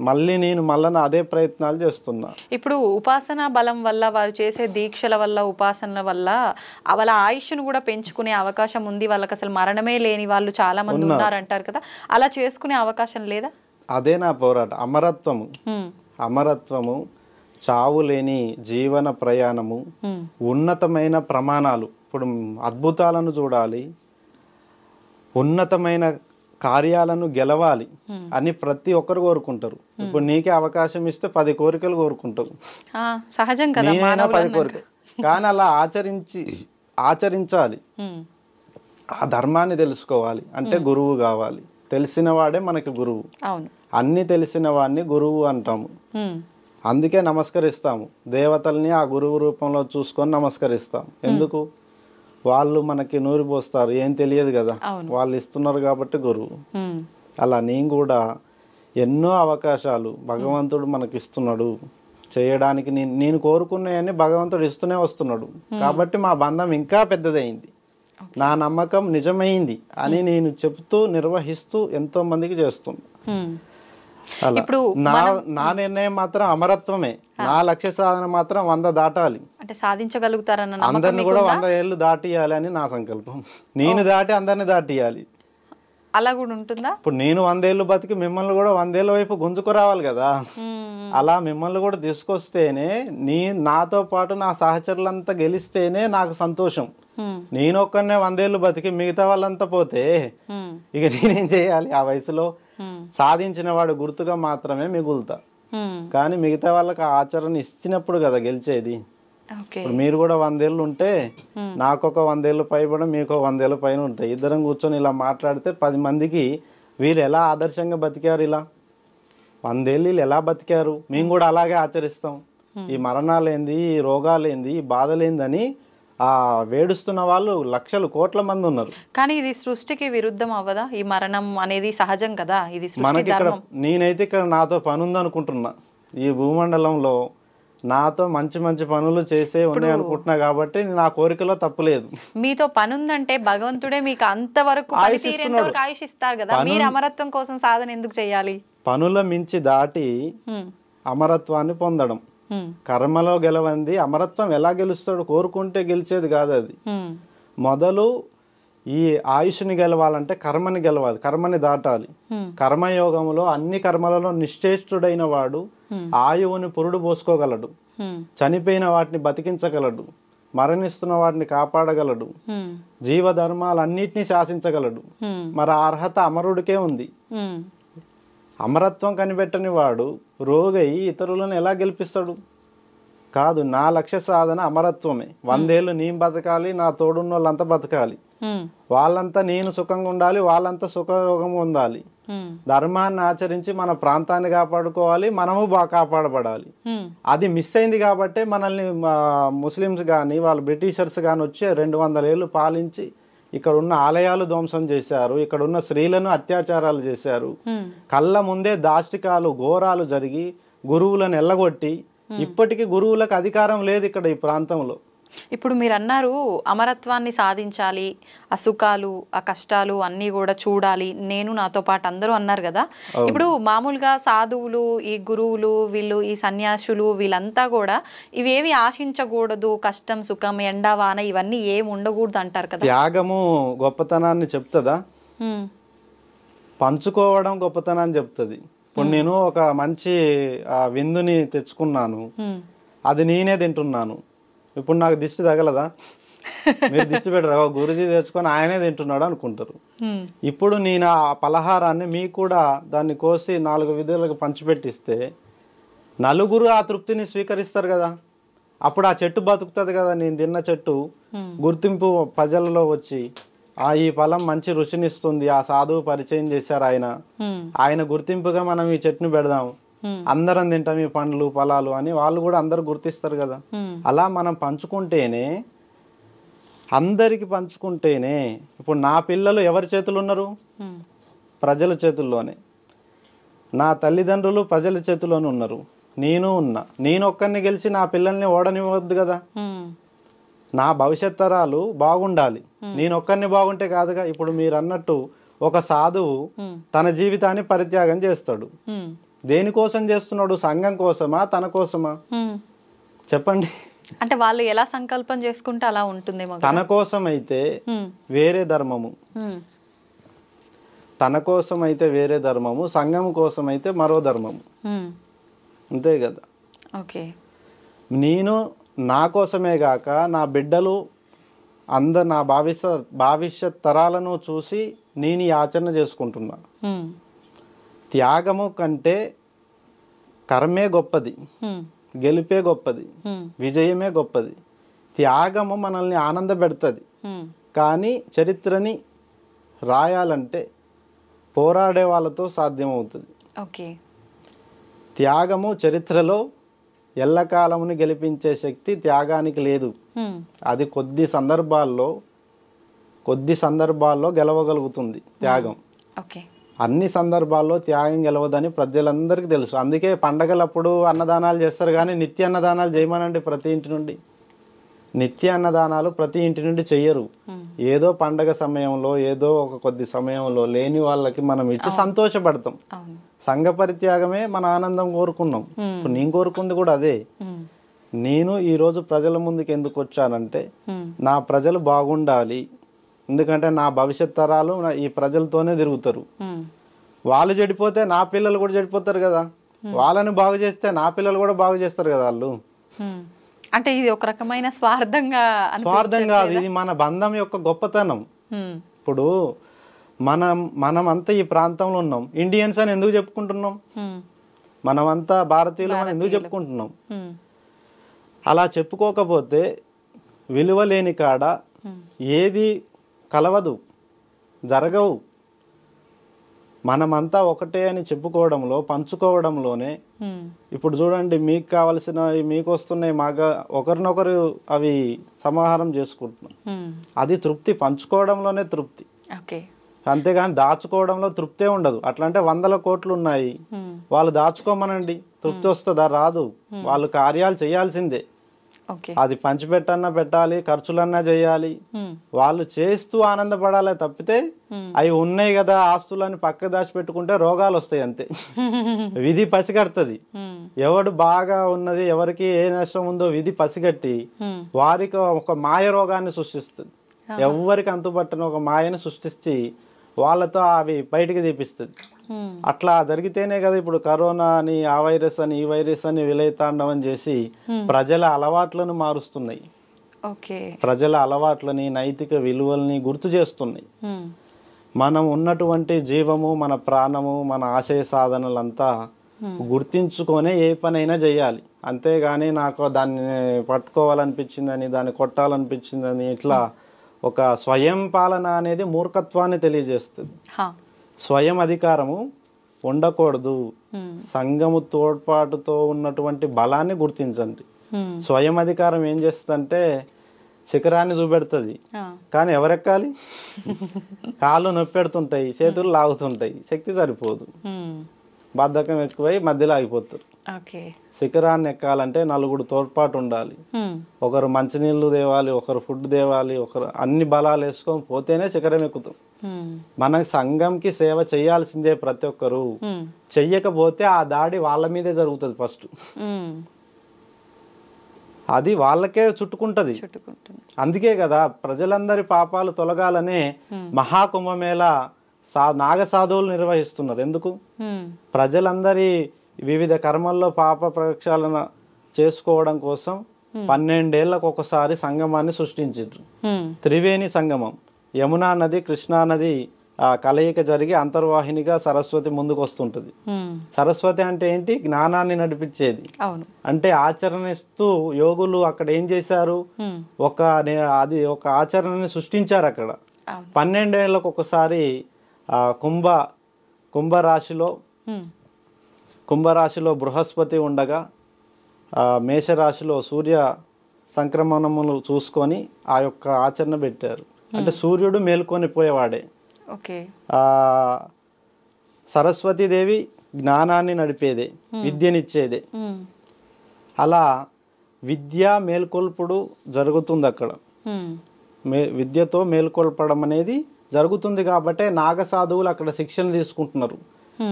మళ్ళీ నేను అదే ప్రయత్నాలు చేస్తున్నా. ఇప్పుడు ఉపాసన బలం వల్ల, వారు చేసే దీక్షల వల్ల, ఉపాసనల వల్ల వాళ్ళ ఆయుష్ను కూడా పెంచుకునే అవకాశం ఉంది. వాళ్ళకి అసలు మరణమే లేని వాళ్ళు చాలా మంది ఉన్నారంటారు కదా, అలా చేసుకునే అవకాశం లేదా? అదే నా పోరాటం. అమరత్వము, చావు లేని జీవన ప్రయాణము, ఉన్నతమైన ప్రమాణాలు. ఇప్పుడు అద్భుతాలను చూడాలి, ఉన్నతమైన కార్యాలను గెలవాలి అని ప్రతి ఒక్కరు కోరుకుంటారు. ఇప్పుడు నీకే అవకాశం ఇస్తే 10 కోరికలు కోరుకుంటావు, సహజం కదా. నేనైనా 10 కోరికలు. కానీ అలా ఆచరించాలి. ఆ ధర్మాన్ని తెలుసుకోవాలి అంటే గురువు కావాలి. తెలిసిన వాడే మనకి గురువు. అన్ని తెలిసిన వాడిని గురువు అంటాము. అందుకే నమస్కరిస్తాము. దేవతల్ని ఆ గురువు రూపంలో చూసుకొని నమస్కరిస్తాం. ఎందుకు? వాళ్ళు మనకి నూరి పోస్తారు, ఏం తెలియదు కదా, వాళ్ళు ఇస్తున్నారు కాబట్టి గురువు. అలా నేను కూడా ఎన్నో అవకాశాలు భగవంతుడు మనకి ఇస్తున్నాడు చేయడానికి. నేను కోరుకున్నాయని భగవంతుడు ఇస్తూనే వస్తున్నాడు కాబట్టి మా బంధం ఇంకా పెద్దదైంది. నా నమ్మకం నిజమైంది అని నేను చెప్తూ నిర్వహిస్తూ ఎంతో మందికి చేస్తున్నా. ఇప్పుడు నా నిర్ణయం మాత్రం అమరత్వమే. నా లక్ష్య సాధన మాత్రం 100 దాటాలి. అంటే సాధించగలుగుతారన్న నమ్మకం అందరిని కూడా 100 ఏళ్ళు దాటియాలి అని నా సంకల్పం. నేను దాటి అందరిని దాటియాలి. అలా కూడా ఉంటుందా? ఇప్పుడు నేను 100 ఏళ్ళు బతికి మిమ్మల్ని కూడా 100 ఏళ్ళ వైపు గుంజుకు రావాలి కదా. అలా మిమ్మల్ని కూడా తీసుకొస్తేనే నాతో పాటు నా సహచరులంతా గెలిస్తేనే నాకు సంతోషం. నేను ఒక్కనే 100 ఏళ్ళు బతికి మిగతా వాళ్ళంతా పోతే ఇక నేనేం చేయాలి? ఆ వయసులో సాధించిన వాడు గుర్తుగా మాత్రమే మిగులుతా. కానీ మిగతా వాళ్ళకి ఆచరణ ఇచ్చినప్పుడు కదా గెలిచేది. ఇప్పుడు మీరు కూడా 100 ఏళ్ళు ఉంటే నాకొక 100 ఏళ్ళు పైబడి మీకు 100 ఏళ్ళ పైన ఉంటాయి. ఇద్దరం కూర్చొని ఇలా మాట్లాడితే 10 మందికి వీళ్ళు ఎలా ఆదర్శంగా బతికారు, ఇలా 100 ఏళ్ళు వీళ్ళు ఎలా బతికారు, మేము కూడా అలాగే ఆచరిస్తాం. ఈ మరణాలేంది, ఈ రోగాలేంది, ఈ బాధలేందని వేడుస్తున్న వాళ్ళు లక్షలు కోట్ల మంది ఉన్నారు. కానీ ఇది సృష్టికి విరుద్ధం అవ్వదా? ఈ మరణం అనేది సహజం కదా. ఇది మనకి ఇక్కడ నేనైతే ఇక్కడ నాతో పని ఉందనుకుంటున్నా. ఈ భూమండలంలో నాతో మంచి మంచి పనులు చేసే ఉన్నాయి అనుకుంటున్నా కాబట్టి నా కోరికలో తప్పులేదు. మీతో పని ఉందంటే భగవంతుడే మీకు అంతవరకు ఆయుష్ ఇస్తారు కదా. మీరు అమరత్వం కోసం సాధన ఎందుకు చేయాలి? పనుల మించి దాటి అమరత్వాన్ని పొందడం. కర్మలో గెలవంది అమరత్వం ఎలా గెలుస్తాడు? కోరుకుంటే గెలిచేది కాదు అది. మొదలు ఈ ఆయుష్ని గెలవాలంటే కర్మని గెలవాలి, కర్మని దాటాలి. కర్మయోగంలో అన్ని కర్మలలో నిశ్చేష్టుడైన వాడు ఆయువుని పురుడు పోసుకోగలడు, చనిపోయిన వాటిని బతికించగలడు, మరణిస్తున్న వాటిని కాపాడగలడు, జీవధర్మాలన్నిటినీ శాసించగలడు. మరి ఆ అర్హత అమరుడికే ఉంది. అమరత్వం కనిపెట్టని వాడు రోగయి ఇతరులను ఎలా గెలిపిస్తాడు? కాదు, నా లక్ష్య సాధన అమరత్వమే. 100 ఏళ్ళు నేను బతకాలి, నా తోడున్న వాళ్ళంతా బతకాలి, వాళ్ళంతా నేను సుఖంగా ఉండాలి, వాళ్ళంతా సుఖయోగంగా ఉండాలి. ధర్మాన్ని ఆచరించి మన ప్రాంతాన్ని కాపాడుకోవాలి, మనము బాగా కాపాడబడాలి. అది మిస్ అయింది కాబట్టి మనల్ని ముస్లిమ్స్ కానీ వాళ్ళు బ్రిటిషర్స్ కానీ వచ్చి 200 ఏళ్ళు పాలించి ఇక్కడ ఉన్న ఆలయాలు ధ్వంసం చేశారు, ఇక్కడ ఉన్న స్త్రీలను అత్యాచారాలు చేశారు, కళ్ళ ముందే దాష్టికాలు ఘోరాలు జరిగి గురువులను ఎల్లగొట్టి ఇప్పటికీ గురువులకు అధికారం లేదు ఇక్కడ ఈ ప్రాంతంలో. ఇప్పుడు మీరు అన్నారు అమరత్వాన్ని సాధించాలి, ఆ సుఖాలు ఆ కష్టాలు అన్నీ కూడా చూడాలి, నేను నాతో పాటు అందరూ అన్నారు కదా. ఇప్పుడు మామూలుగా సాధువులు, ఈ గురువులు, వీళ్ళు ఈ సన్యాసులు, వీళ్ళంతా కూడా ఇవేవి ఆశించకూడదు, కష్టం సుఖం ఎండ వాన ఇవన్నీ ఏమి ఉండకూడదు అంటారు కదా. త్యాగము గొప్పతనాన్ని చెప్తుందా? పంచుకోవడం గొప్పతనాన్ని చెప్తుంది. ఇప్పుడు నేను ఒక మంచి విందుని తెచ్చుకున్నాను, అది నేనే తింటున్నాను, ఇప్పుడు నాకు దిష్టి తగలదా? మీరు దిష్టి పెట్టరు, గురుజీ తెచ్చుకొని ఆయనే తింటున్నాడు అనుకుంటారు. ఇప్పుడు నేను ఆ పలహారాన్ని మీకు కూడా దాన్ని కోసి 4 విధులకు పంచిపెట్టిస్తే నలుగురు ఆ తృప్తిని స్వీకరిస్తారు కదా. అప్పుడు ఆ చెట్టు బతుకుతుంది కదా. నేను తిన్న చెట్టు గుర్తింపు ప్రజలలో వచ్చి ఈ ఫలం మంచి రుచినిస్తుంది, ఆ సాధువు పరిచయం చేశారు ఆయన గుర్తింపుగా మనం ఈ చెట్టుని పెడదాం, అందరం తింటాం ఈ పండ్లు ఫలాలు అని వాళ్ళు కూడా అందరు గుర్తిస్తారు కదా. అలా మనం పంచుకుంటేనే, అందరికి పంచుకుంటేనే. ఇప్పుడు నా పిల్లలు ఎవరి చేతులు ఉన్నారు? ప్రజల చేతుల్లోనే. నా తల్లిదండ్రులు ప్రజల చేతుల్లోనే ఉన్నారు, నేను ఉన్నా. నేను ఒక్కరిని గెలిచి నా పిల్లల్ని ఓడనివ్వద్దు కదా. నా భవిష్యత్ తరాలు బాగుండాలి, నేను ఒక్కరిని బాగుంటే కాదుగా. ఇప్పుడు మీరు అన్నట్టు ఒక సాధువు తన జీవితాన్ని పరిత్యాగం చేస్తాడు. దేనికోసం చేస్తున్నాడు? సంఘం కోసమా, తన కోసమా? చెప్పండి. అంటే వాళ్ళు ఎలా సంకల్పం చేసుకుంటే అలా ఉంటుంది. తన కోసం అయితే వేరే ధర్మము, తన కోసం అయితే వేరే ధర్మము, సంఘం కోసం అయితే మరో ధర్మము, అంతే కదా. ఓకే. నేను నా కోసమే గాక నా బిడ్డలు నా భవిష్యత్ తరాలను చూసి నేను ఈ ఆచరణ చేసుకుంటున్నా. త్యాగము కంటే కర్మే గొప్పది, గెలుపే గొప్పది, విజయమే గొప్పది. త్యాగము మనల్ని ఆనంద పెడుతుంది, కానీ చరిత్రని రాయాలంటే పోరాడే వాళ్ళతో సాధ్యమవుతుంది. ఓకే. త్యాగము చరిత్రలో ఎల్లకాలముని గెలిపించే శక్తి త్యాగానికి లేదు. అది కొద్ది సందర్భాల్లో గెలవగలుగుతుంది త్యాగం. అన్ని సందర్భాల్లో త్యాగం గెలవదని ప్రజలందరికీ తెలుసు. అందుకే పండగలప్పుడు అన్నదానాలు చేస్తారు, కానీ నిత్య అన్నదానాలు చేయమనండి ప్రతి ఇంటి నుండి. నిత్య అన్నదానాలు ప్రతి ఇంటి నుండి చెయ్యరు. ఏదో పండగ సమయంలో, ఏదో ఒక కొద్ది సమయంలో లేని వాళ్ళకి మనం ఇచ్చి సంతోషపడతాం. సంఘ పరిత్యాగమే మన ఆనందం కోరుకున్నాం. ఇప్పుడు నేను కోరుకుంది కూడా అదే. నేను ఈరోజు ప్రజల ముందుకు ఎందుకు వచ్చానంటే నా ప్రజలు బాగుండాలి. ఎందుకంటే నా భవిష్యత్ తరాలు ఈ ప్రజలతోనే తిరుగుతారు. వాళ్ళు చెడిపోతే నా పిల్లలు కూడా చెడిపోతారు కదా. వాళ్ళని బాగు చేస్తే నా పిల్లలు కూడా బాగు చేస్తారు కదా వాళ్ళు. అంటే ఇది ఒక రకమైన స్వార్థం కాదు, ఇది మన బంధం యొక్క గొప్పతనం. ఇప్పుడు మనమంతా ఈ ప్రాంతంలో ఉన్నాం, ఇండియన్స్ అని ఎందుకు చెప్పుకుంటున్నాం? మనమంతా భారతీయులు అని ఎందుకు చెప్పుకుంటున్నాం? అలా చెప్పుకోకపోతే విలువ లేని కాడ ఏది కలవదు, జరగవు. మనమంతా ఒకటే అని చెప్పుకోవడంలో, పంచుకోవడంలోనే. ఇప్పుడు చూడండి, మీకు కావలసిన మీకు వస్తున్నాయి, మాగా ఒకరినొకరు అవి సమాహారం చేసుకుంటున్నాం. అది తృప్తి, పంచుకోవడంలోనే తృప్తి. అంతేగాని దాచుకోవడంలో తృప్తే ఉండదు. అట్లా అంటే 100 కోట్లు ఉన్నాయి, వాళ్ళు దాచుకోమనండి, తృప్తి వస్తుందా? రాదు. వాళ్ళు కార్యాలు చేయాల్సిందే. అది పంచిపెట్టన్నా పెట్టాలి, ఖర్చులన్నా చేయాలి. వాళ్ళు చేస్తూ ఆనందపడాలి తప్పితే అవి ఉన్నాయి కదా ఆస్తులని పక్క దాచిపెట్టుకుంటే రోగాలు వస్తాయి అంతే. విధి పసిగడుతుంది. ఎవడు బాగా ఉన్నది, ఎవరికి ఏ నష్టం ఉందో విధి పసిగట్టి వారికి ఒక మాయ రోగాన్ని సృష్టిస్తుంది. ఎవరికి అంతుపట్టని ఒక మాయని సృష్టించి వాళ్ళతో అవి బయటికి తీపిస్తుంది. అట్లా జరిగితేనే కదా ఇప్పుడు కరోనా అని, ఆ వైరస్ అని, ఈ వైరస్ అని విలయతాండవం చేసి ప్రజల అలవాట్లను మారుస్తున్నాయి. ప్రజల అలవాట్లని, నైతిక విలువల్ని గుర్తు చేస్తున్నాయి. మనం ఉన్నటువంటి జీవము, మన ప్రాణము, మన ఆశయ సాధనలంతా గుర్తించుకొనే ఏ పనైనా చేయాలి. అంతేగాని నాకు దాన్ని పట్టుకోవాలనిపించిందని దాన్ని కొట్టాలనిపించిందని ఇట్లా ఒక స్వయం పాలన అనేది మూర్ఖత్వాన్ని తెలియజేస్తుంది. స్వయం అధికారము ఉండకూడదు. సంఘము తోడ్పాటుతో ఉన్నటువంటి బలాన్ని గుర్తించండి. స్వయం అధికారం ఏం చేస్తుందంటే శిఖరాన్ని చూపెడుతుంది, కానీ ఎవరెక్కాలి? కాళ్ళు నొప్పెడుతుంటాయి, చేతులు లాగుతుంటాయి, శక్తి సరిపోదు, బద్ధకం ఎక్కువై మధ్యలో ఆగిపోతారు. శిఖరాన్ని ఎక్కాలంటే నలుగురు తోడ్పాటు ఉండాలి. ఒకరు మంచినీళ్ళు తేవాలి, ఒకరు ఫుడ్ తేవాలి, ఒకరు అన్ని బలాలు వేసుకొని పోతేనే శిఖరం ఎక్కుతాం. మన సంఘంకి సేవ చేయాల్సిందే ప్రతి ఒక్కరు. చెయ్యకపోతే ఆ దాడి వాళ్ళ మీదే జరుగుతుంది. ఫస్ట్ అది వాళ్ళకే చుట్టుకుంటది. అందుకే కదా ప్రజలందరి పాపాలు తొలగాలనే మహాకుంభమేళ నాగ సాధువులు నిర్వహిస్తున్నారు. ఎందుకు? ప్రజలందరి వివిధ కర్మల్లో పాప ప్రక్షాళన చేసుకోవడం కోసం 12 ఏళ్లకు ఒకసారి సంగమాన్ని సృష్టించారు. త్రివేణి సంగమం, యమునా నది కృష్ణా నది కలయిక జరిగి అంతర్వాహినిగా సరస్వతి ముందుకు వస్తుంటది. సరస్వతి అంటే ఏంటి? జ్ఞానాన్ని నడిపించేది. అంటే ఆచరణిస్తూ యోగులు అక్కడ ఏం చేశారు? ఒక ఆచరణని సృష్టించారు అక్కడ. 12 ఏళ్లకు ఒకసారి కుంభరాశిలో బృహస్పతి ఉండగా మేషరాశిలో సూర్య సంక్రమణములు చూసుకొని ఆ యొక్క ఆచరణ పెట్టారు. అంటే సూర్యుడు మేల్కొని పోయేవాడే. సరస్వతీదేవి జ్ఞానాన్ని నడిపేదే, విద్యనిచ్చేదే. అలా విద్య మేల్కొల్పుడు జరుగుతుంది అక్కడ. విద్యతో మేల్కొల్పడం అనేది జరుగుతుంది కాబట్టి నాగసాధువులు అక్కడ శిక్షణ తీసుకుంటున్నారు.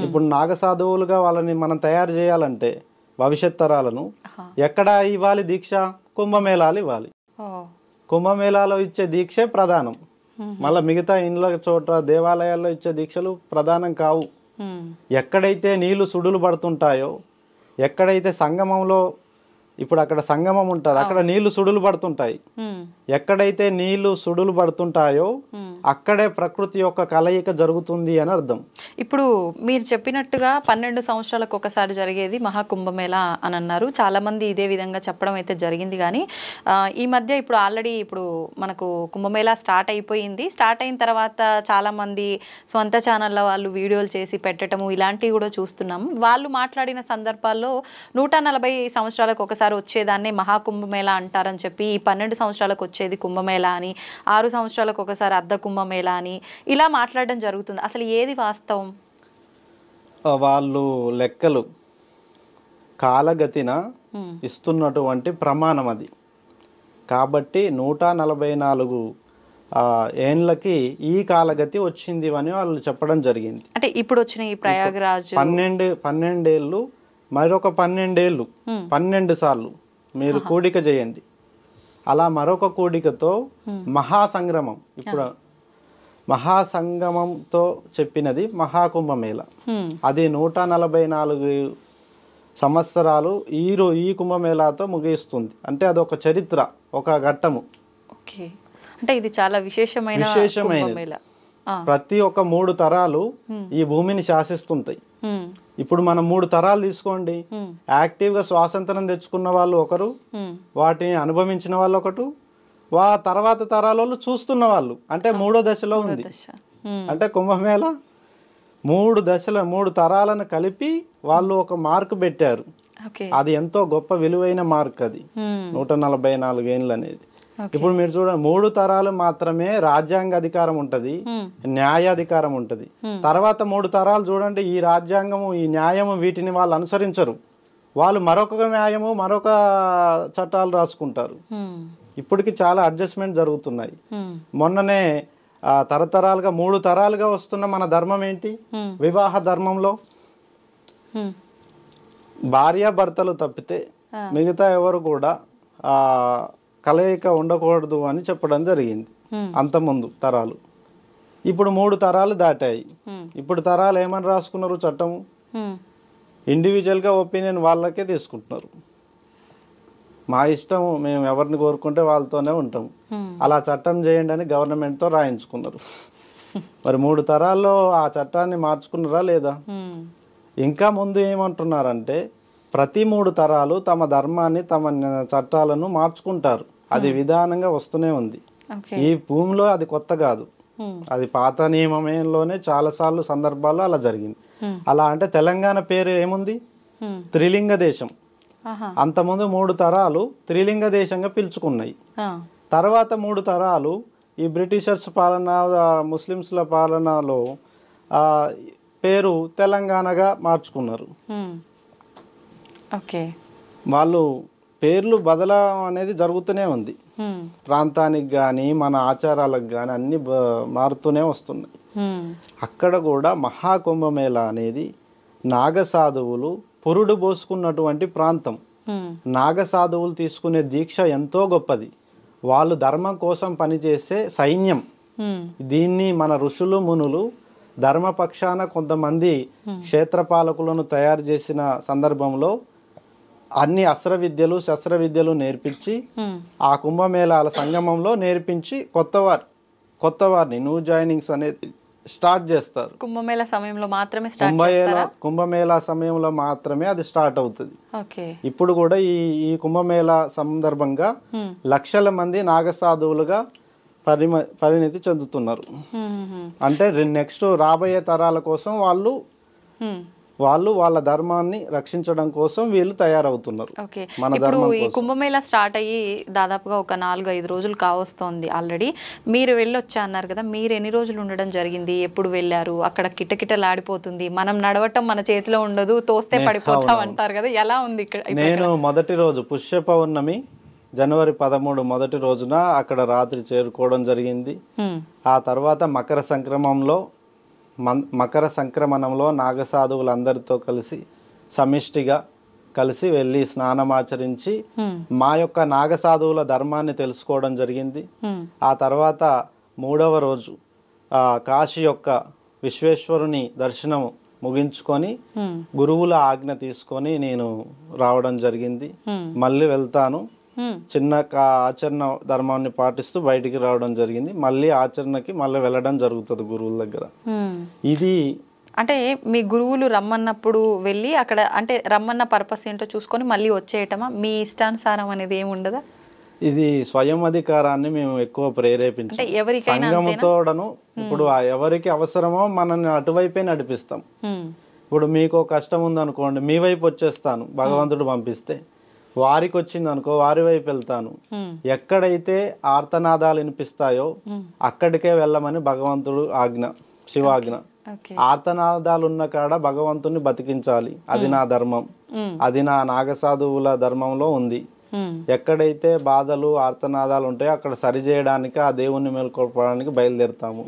ఇప్పుడు నాగసాధువులుగా వాళ్ళని మనం తయారు చేయాలంటే భవిష్యత్ తరాలను ఎక్కడ ఇవ్వాలి దీక్ష? కుంభమేళాలు ఇవ్వాలి. కుంభమేళాలో ఇచ్చే దీక్షే ప్రధానం. మళ్ళీ మిగతా ఇండ్ల చోట దేవాలయాల్లో ఇచ్చే దీక్షలు ప్రధానం కావు. ఎక్కడైతే నీళ్లు సుడులు పడుతుంటాయో, ఎక్కడైతే సంగమంలో ఇప్పుడు అక్కడ సంగమం ఉంటుంది, అక్కడ నీళ్లు సుడులు పడుతుంటాయి. ఎక్కడైతే నీళ్లు సుడులు పడుతుంటాయో అక్కడే ప్రకృతి యొక్క కలయిక జరుగుతుంది అని అర్థం. ఇప్పుడు మీరు చెప్పినట్టుగా 12 సంవత్సరాలకు ఒకసారి జరిగేది మహాకుంభమేళ అని అన్నారు. చాలా మంది ఇదే విధంగా చెప్పడం అయితే జరిగింది. కానీ ఈ మధ్య ఇప్పుడు ఆల్రెడీ ఇప్పుడు మనకు కుంభమేళ స్టార్ట్ అయిపోయింది. స్టార్ట్ అయిన తర్వాత చాలా మంది సొంత ఛానళ్ళ వాళ్ళు వీడియోలు చేసి పెట్టడము ఇలాంటివి కూడా చూస్తున్నాము. వాళ్ళు మాట్లాడిన సందర్భాల్లో 140 సంవత్సరాలకు ఒకసారి వచ్చేదాన్నే మహాకుంభమేళ అంటారని చెప్పి, ఈ 12 సంవత్సరాలకు వచ్చేది కుంభమేళ అని, 6 సంవత్సరాలకు ఒకసారి అర్ధ కుంభమేళ అని ఇలా మాట్లాడడం జరుగుతుంది. అసలు ఏది వాస్తవం? వాళ్ళు లెక్కలు కాలగతిన ఇస్తున్నటువంటి ప్రమాణం అది. కాబట్టి 144 ఏండ్లకి ఈ కాలగతి వచ్చింది అని వాళ్ళు చెప్పడం జరిగింది. అంటే ఇప్పుడు వచ్చిన ఈ ప్రయాగరాజ్ 12 ఏళ్ళు, మరొక 12 ఏళ్ళు, 12 సార్లు మీరు కూడిక చేయండి. అలా మరొక కూడికతో మహాసంగ్రమం, ఇప్పుడు మహాసంగమంతో చెప్పినది మహాకుంభమేళ. అది 144 సంవత్సరాలు ఈ కుంభమేళాతో ముగిస్తుంది. అంటే అదొక చరిత్ర, ఒక ఘట్టము. అంటే ఇది చాలా విశేషమైన ప్రతి ఒక్క 3 తరాలు ఈ భూమిని శాసిస్తుంటాయి. ఇప్పుడు మనం 3 తరాలు తీసుకోండి. యాక్టివ్గా స్వాతంత్రం తెచ్చుకున్న వాళ్ళు ఒకరు, వాటిని అనుభవించిన వాళ్ళు ఒకరు, తర్వాత తరాల చూస్తున్న వాళ్ళు, అంటే 3వ దశలో ఉంది. అంటే కుంభమేళ 3 దశల 3 తరాలను కలిపి వాళ్ళు ఒక మార్క్ పెట్టారు. అది ఎంతో గొప్ప విలువైన మార్క్. అది 144 ఏళ్ళు అనేది. ఇప్పుడు మీరు చూడండి, 3 తరాలు మాత్రమే రాజ్యాంగ అధికారం ఉంటది, న్యాయాధికారం ఉంటది. తర్వాత 3 తరాలు చూడండి, ఈ రాజ్యాంగము ఈ న్యాయము వీటిని వాళ్ళు అనుసరించరు. వాళ్ళు మరొక న్యాయము మరొక చట్టాలు రాసుకుంటారు. ఇప్పటికి చాలా అడ్జస్ట్మెంట్ జరుగుతున్నాయి. మొన్ననే తరతరాలుగా 3 తరాలుగా వస్తున్న మన ధర్మం ఏంటి? వివాహ ధర్మంలో భార్యాభర్తలు తప్పితే మిగతా ఎవరు కూడా కలయిక ఉండకూడదు అని చెప్పడం జరిగింది అంతకుముందు తరాలు. ఇప్పుడు 3 తరాలు దాటాయి. ఇప్పుడు తరాలు ఏమని రాసుకున్నారు చట్టము? ఇండివిజువల్గా ఒపీనియన్ వాళ్ళకే తీసుకుంటున్నారు. మా ఇష్టం, మేము ఎవరిని కోరుకుంటే వాళ్ళతోనే ఉంటాం, అలా చట్టం చేయండి అని గవర్నమెంట్తో రాయించుకున్నారు. మరి 3 తరాల్లో ఆ చట్టాన్ని మార్చుకున్నారా లేదా? ఇంకా ముందు ఏమంటున్నారంటే ప్రతి 3 తరాలు తమ ధర్మాన్ని తమ చట్టాలను మార్చుకుంటారు. అది విధానంగా వస్తూనే ఉంది. ఈ భూమిలో అది కొత్త కాదు, అది పాత నియమంలోనే చాలాసార్లు సందర్భాల్లో అలా జరిగింది. అలా అంటే తెలంగాణ పేరు ఏముంది, త్రిలింగ దేశం. అంతకుముందు 3 తరాలు త్రిలింగ దేశంగా పిలుచుకున్నాయి. తర్వాత 3 తరాలు ఈ బ్రిటిషర్స్ పాలన, ముస్లిమ్స్ల పాలనలో పేరు తెలంగాణగా మార్చుకున్నారు. వాళ్ళు పేర్లు బదలం అనేది జరుగుతూనే ఉంది. ప్రాంతానికి కానీ మన ఆచారాలకు కానీ అన్ని మారుతూనే వస్తున్నాయి. అక్కడ కూడా మహాకుంభమేళ అనేది నాగసాధువులు పురుడు పోసుకున్నటువంటి ప్రాంతం. నాగసాధువులు తీసుకునే దీక్ష ఎంతో గొప్పది. వాళ్ళు ధర్మం కోసం పనిచేసే సైన్యం. దీన్ని మన ఋషులు మునులు ధర్మపక్షాన కొంతమంది క్షేత్రపాలకులను తయారు చేసిన సందర్భంలో అన్ని అస్త్ర విద్యలు శస్త్ర విద్యలు నేర్పించి ఆ కుంభమేళాల సంగమంలో నేర్పించి కొత్త వారిని న్యూ జాయినింగ్స్ అనేది స్టార్ట్ చేస్తారు. కుంభమేళా సమయంలో మాత్రమే కుంభమేళా సమయంలో మాత్రమే అది స్టార్ట్ అవుతుంది. ఇప్పుడు కూడా ఈ కుంభమేళా సందర్భంగా లక్షల మంది నాగసాధువులుగా పరిణితి చెందుతున్నారు. అంటే నెక్స్ట్ రాబోయే తరాల కోసం వాళ్ళు వాళ్ళ ధర్మాన్ని రక్షించడం కోసం వీళ్ళు తయారవుతున్నారు. ఇప్పుడు ఈ కుంభమేళా స్టార్ట్ అయ్యి దాదాపుగా ఒక 4-5 రోజులు కావస్తోంది ఆల్రెడీ. మీరు వెళ్ళొచ్చా అన్నారు కదా, మీరు ఎన్ని రోజులు ఉండడం జరిగింది, ఎప్పుడు వెళ్ళారు? అక్కడ కిటకిటలాడిపోతుంది, మనం నడవటం మన చేతిలో ఉండదు, తోస్తే పడిపోతాం అంటారు కదా, ఎలా ఉంది ఇక్కడ? నేను మొదటి రోజు పుష్య పౌర్ణమి జనవరి 13 మొదటి రోజున అక్కడ రాత్రి చేరుకోవడం జరిగింది. ఆ తర్వాత మకర సంక్రమణంలో నాగసాధువులందరితో కలిసి సమిష్టిగా కలిసి వెళ్ళి స్నానమాచరించి మా యొక్క నాగసాధువుల ధర్మాన్ని తెలుసుకోవడం జరిగింది. ఆ తర్వాత 3వ రోజు కాశీ యొక్క విశ్వేశ్వరుని దర్శనం ముగించుకొని గురువుల ఆజ్ఞ తీసుకొని నేను రావడం జరిగింది. మళ్ళీ వెళ్తాను, చిన్న ఆచరణ ధర్మాన్ని పాటిస్తూ బయటికి రావడం జరిగింది. మళ్ళీ ఆచరణకి మళ్ళీ వెళ్ళడం జరుగుతుంది గురువుల దగ్గర. ఇది అంటే మీ గురువులు రమ్మన్నప్పుడు వెళ్ళి అక్కడ అంటే రమ్మన్న పర్పస్ ఏంటో చూసుకొని మళ్ళీ వచ్చేయటమా? మీ ఇష్టానుసారం అనేది ఏమి ఉండదా? ఇది స్వయం అధికారాన్ని మేము ఎక్కువ ప్రేరేపించాం. సంఘముతోడను ఇప్పుడు ఎవరికి అవసరమో మనల్ని అటువైపే నడిపిస్తాం. ఇప్పుడు మీకు కష్టం ఉందనుకోండి, మీ వైపు వచ్చేస్తాను భగవంతుడు పంపిస్తే. వారికి వచ్చింది అనుకో, వారి వైపు వెళ్తాను. ఎక్కడైతే ఆర్తనాదాలు వినిపిస్తాయో అక్కడికే వెళ్ళమని భగవంతుడు ఆజ్ఞ, శివాజ్ఞ. ఆర్తనాదాలు ఉన్న కాడ భగవంతుని బతికించాలి, అది నా ధర్మం, అది నా నాగసాధువుల ధర్మంలో ఉంది. ఎక్కడైతే బాధలు ఆర్తనాదాలు ఉంటాయో అక్కడ సరిచేయడానికి, ఆ దేవుణ్ణి మేల్కొల్పడానికి బయలుదేరుతాము.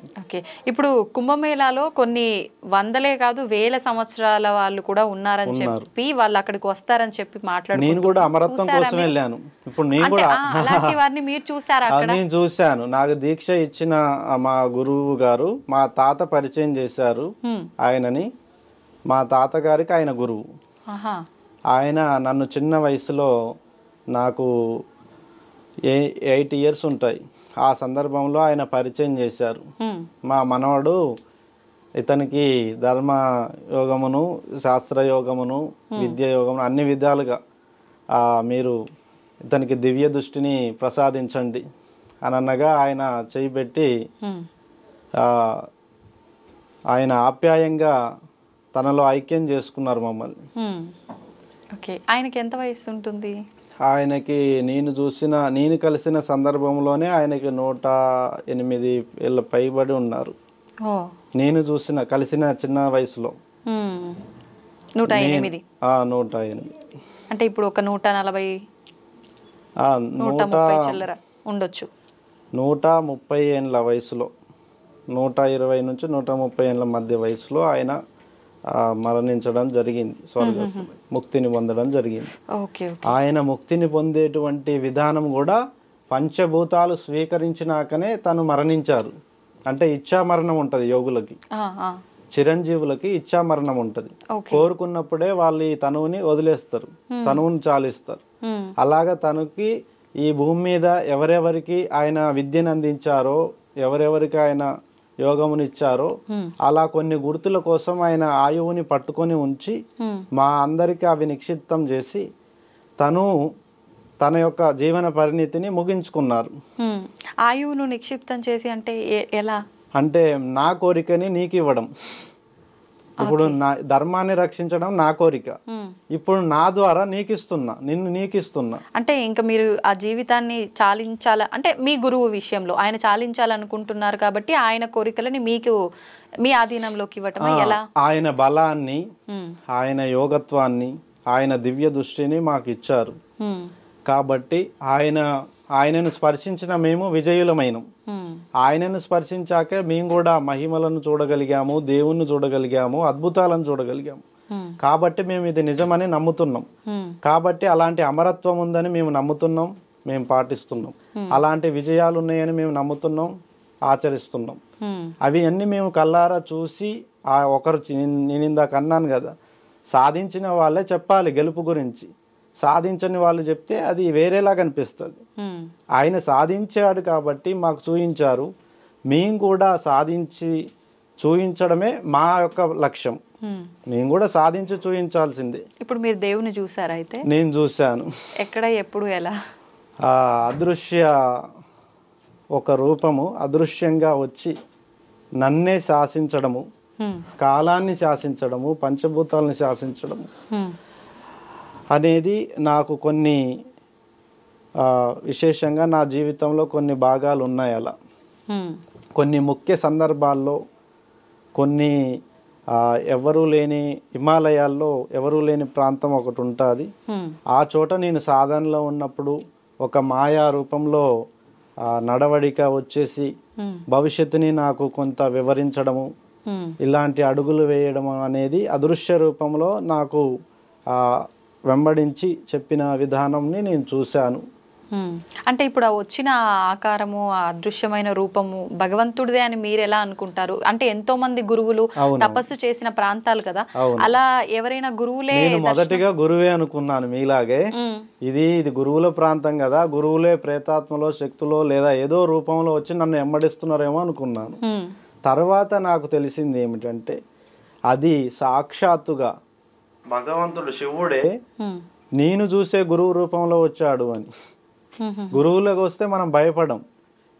ఇప్పుడు కుంభమేళాలో కొన్ని వందలే కాదు వేల సంవత్సరాల వాళ్ళు కూడా ఉన్నారని చెప్పి వాళ్ళు అక్కడికి వస్తారని చెప్పి మాట్లాడు. నేను కూడా అమరత్వం కోసం వెళ్ళాను. ఇప్పుడు నేను కూడా వారిని మీరు చూసారా? నేను చూశాను. నాకు దీక్ష ఇచ్చిన మా గురువు గారు మా తాత పరిచయం చేశారు ఆయనని. మా తాతగారికి ఆయన గురువు. ఆయన నన్ను చిన్న వయసులో, నాకు 8 years ఉంటాయి, ఆ సందర్భంలో ఆయన పరిచయం చేశారు. మా మనవడు ఇతనికి ధర్మ యోగమును శాస్త్రయోగమును విద్య యోగమును అన్ని విధాలుగా మీరు ఇతనికి దివ్య దృష్టిని ప్రసాదించండి అని అన్నగా ఆయన చేయిబెట్టి ఆయన ఆప్యాయంగా తనలో ఐక్యం చేసుకున్నారు మమ్మల్ని. ఆయనకి ఎంత వయసు ఉంటుంది? ఆయనకి నేను కలిసిన సందర్భంలోనే ఆయనకి 108 ఏళ్ళ పైబడి ఉన్నారు. నేను కలిసిన చిన్న వయసులో 108. 108 అంటే ఇప్పుడు ఒక 140 130 చిల్లర ఉండొచ్చు. 130 ఏళ్ళ వయసులో, 120 నుంచి 130 ఏళ్ళ మధ్య వయసులో ఆయన మరణించడం జరిగింది. స్వర్గస్థ ముక్తిని పొందడం జరిగింది. ఆయన ముక్తిని పొందేటువంటి విధానం కూడా పంచభూతాలు స్వీకరించినాకనే తను మరణించారు. అంటే ఇచ్చా మరణం ఉంటది యోగులకి, చిరంజీవులకి ఇచ్చా మరణం ఉంటది. కోరుకున్నప్పుడే వాళ్ళు ఈ తనువుని వదిలేస్తారు, తనువుని చాలిస్తారు. అలాగా తనకి ఈ భూమి మీద ఎవరెవరికి ఆయన విద్యను అందించారో, ఎవరెవరికి ఆయన యోగమునిచ్చారో అలా కొన్ని గుర్తుల కోసం ఆయన ఆయువుని పట్టుకొని ఉంచి మా అందరికీ అవి నిక్షిప్తం చేసి తన యొక్క జీవన పరిణితిని ముగించుకున్నారు. ఆయువును నిక్షిప్తం చేసి అంటే ఎలా? అంటే నా కోరికని నీకు ఇవ్వడం. ఇప్పుడు నా ధర్మాన్ని రక్షించడం నా కోరిక, ఇప్పుడు నా ద్వారా నీకిస్తున్నా. అంటే ఇంకా మీరు ఆ జీవితాన్ని చాలించాల అంటే మీ గురువు విషయంలో ఆయన చాలించాలనుకుంటున్నారు కాబట్టి ఆయన కోరికలని మీకు మీ ఆధీనంలోకి ఇవ్వటం ఎలా? ఆయన బలాన్ని, ఆయన యోగత్వాన్ని, ఆయన దివ్య దృష్టిని మాకు ఇచ్చారు కాబట్టి ఆయనను స్పర్శించిన మేము విజయులమైనం. ఆయనను స్పర్శించాకే మేము కూడా మహిమలను చూడగలిగాము, దేవుణ్ణి చూడగలిగాము, అద్భుతాలను చూడగలిగాము. కాబట్టి మేము ఇది నిజమని నమ్ముతున్నాం. కాబట్టి అలాంటి అమరత్వం ఉందని మేము నమ్ముతున్నాం, మేము పాటిస్తున్నాం. అలాంటి విజయాలు ఉన్నాయని మేము నమ్ముతున్నాం, ఆచరిస్తున్నాం. అవి అన్నీ మేము కల్లారా చూసి ఒకరు నేను ఇందాక అన్నాను కదా, సాధించిన వాళ్ళే చెప్పాలి గెలుపు గురించి. సాధించని వాళ్ళు చెప్తే అది వేరేలా కనిపిస్తుంది. ఆయన సాధించాడు కాబట్టి మాకు చూయించారు. మేము కూడా సాధించి చూయించడమే మా యొక్క లక్ష్యం. మేము కూడా సాధించి చూయించాల్సిందే. ఇప్పుడు మీరు దేవుని చూసారా? అయితే నేను చూశాను. ఎక్కడ, ఎప్పుడు, ఎలా? అదృశ్య ఒక రూపము అదృశ్యంగా వచ్చి నన్నే శాసించడము, కాలాన్ని శాసించడము, పంచభూతాలను శాసించడము అనేది నాకు కొన్ని విశేషంగా నా జీవితంలో కొన్ని భాగాలు ఉన్నాయి. అలా కొన్ని ముఖ్య సందర్భాల్లో కొన్ని ఎవరూ లేని హిమాలయాల్లో ఎవరూ లేని ప్రాంతం ఒకటి ఉంటుంది. ఆ చోట నేను సాధనలో ఉన్నప్పుడు ఒక మాయా రూపంలో నడవడిక వచ్చేసి భవిష్యత్తుని నాకు కొంత వివరించడము, ఇలాంటి అడుగులు వేయడం అనేది అదృశ్య రూపంలో నాకు వెంబడించి చెప్పిన విధానంని నేను చూశాను. అంటే ఇప్పుడు వచ్చిన ఆకారము, ఆ అదృశ్యమైన రూపము భగవంతుడిదే అని మీరు ఎలా అనుకుంటారు? అంటే ఎంతో మంది గురువులు తపస్సు చేసిన ప్రాంతాలు కదా, అలా ఎవరైనా గురువులే? మొదటిగా గురువే అనుకున్నాను మీలాగే. ఇది గురువుల ప్రాంతం కదా, గురువులే ప్రేతాత్మలో, శక్తులో లేదా ఏదో రూపంలో వచ్చి నన్ను వెంబడిస్తున్నారేమో అనుకున్నాను. తర్వాత నాకు తెలిసింది ఏమిటంటే అది సాక్షాత్తుగా భగవంతుడు శివుడే నేను చూసే గురువు రూపంలో వచ్చాడు అని. గురువులకు వస్తే మనం భయపడం,